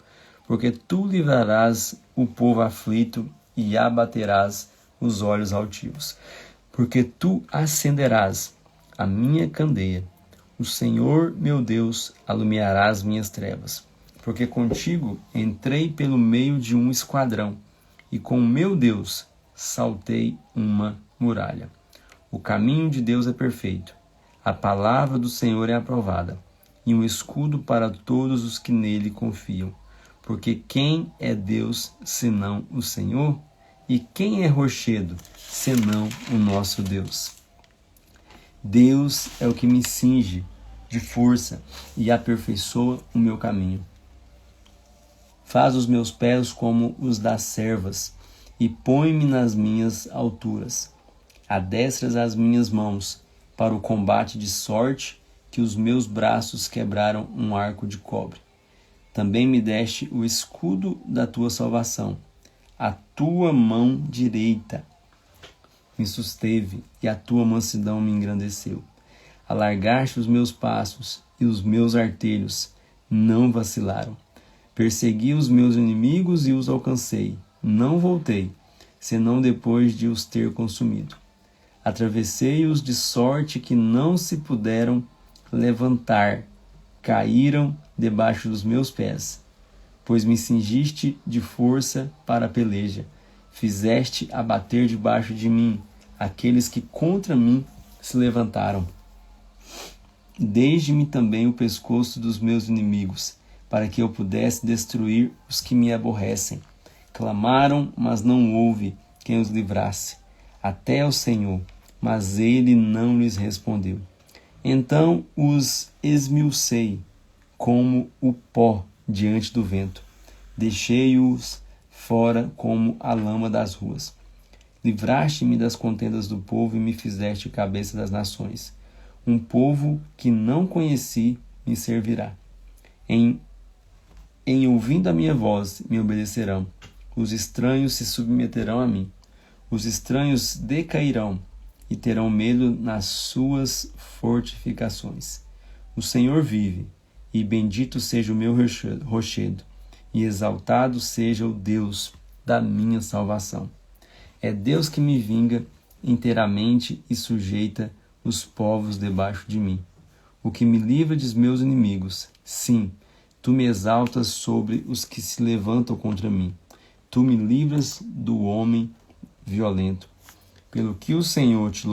Porque tu livrarás o povo aflito e abaterás os olhos altivos. Porque tu acenderás a minha candeia. O Senhor, meu Deus, alumiará as minhas trevas. Porque contigo entrei pelo meio de um esquadrão, e com o meu Deus saltei uma muralha. O caminho de Deus é perfeito. A palavra do Senhor é aprovada, e um escudo para todos os que nele confiam. Porque quem é Deus senão o Senhor? E quem é rochedo senão o nosso Deus? Deus é o que me cinge de força e aperfeiçoa o meu caminho. Faz os meus pés como os das servas e põe-me nas minhas alturas. Adestras as minhas mãos para o combate, de sorte que os meus braços quebraram um arco de cobre. Também me deste o escudo da tua salvação. A tua mão direita me susteve e a tua mansidão me engrandeceu. Alargaste os meus passos e os meus artelhos não vacilaram. Persegui os meus inimigos e os alcancei. Não voltei, senão depois de os ter consumido. Atravessei-os de sorte que não se puderam levantar. Caíram debaixo dos meus pés. Pois me cingiste de força para a peleja. Fizeste abater debaixo de mim aqueles que contra mim se levantaram. Desde-me também o pescoço dos meus inimigos, para que eu pudesse destruir os que me aborrecem. Clamaram, mas não houve quem os livrasse, até ao Senhor, mas ele não lhes respondeu. Então os esmiucei como o pó diante do vento. Deixei-os fora como a lama das ruas. Livraste-me das contendas do povo e me fizeste cabeça das nações. Um povo que não conheci me servirá. Em ouvindo a minha voz me obedecerão. Os estranhos se submeterão a mim. Os estranhos decairão e terão medo nas suas fortificações. O Senhor vive, e bendito seja o meu rochedo, e exaltado seja o Deus da minha salvação. É Deus que me vinga inteiramente e sujeita os povos debaixo de mim. O que me livra dos meus inimigos. Sim, tu me exaltas sobre os que se levantam contra mim. Tu me livras do homem violento. Pelo que, ó Senhor, te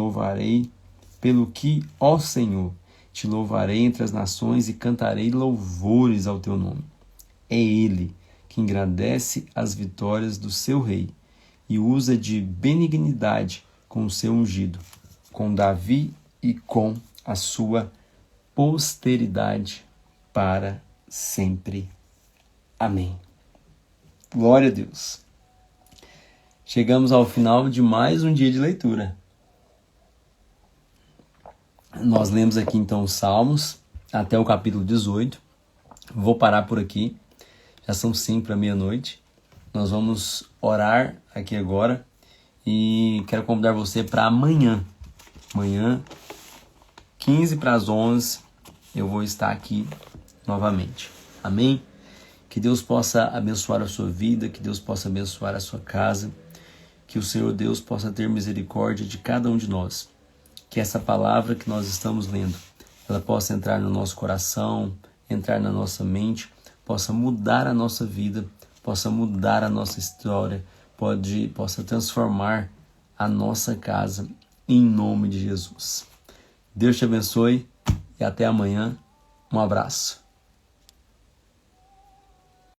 louvarei entre as nações e cantarei louvores ao teu nome. É ele que engrandece as vitórias do seu rei e usa de benignidade com o seu ungido, com Davi e com a sua posteridade para sempre. Amém. Glória a Deus. Chegamos ao final de mais um dia de leitura. Nós lemos aqui então os Salmos até o capítulo 18. Vou parar por aqui. Já são 5 para meia-noite. Nós vamos orar aqui agora e quero convidar você para amanhã. Amanhã, 15 para as 11, eu vou estar aqui novamente. Amém? Que Deus possa abençoar a sua vida, que Deus possa abençoar a sua casa, que o Senhor Deus possa ter misericórdia de cada um de nós. Que essa palavra que nós estamos lendo, ela possa entrar no nosso coração, entrar na nossa mente, possa mudar a nossa vida, possa mudar a nossa história, possa transformar a nossa casa, em nome de Jesus. Deus te abençoe e até amanhã. Um abraço.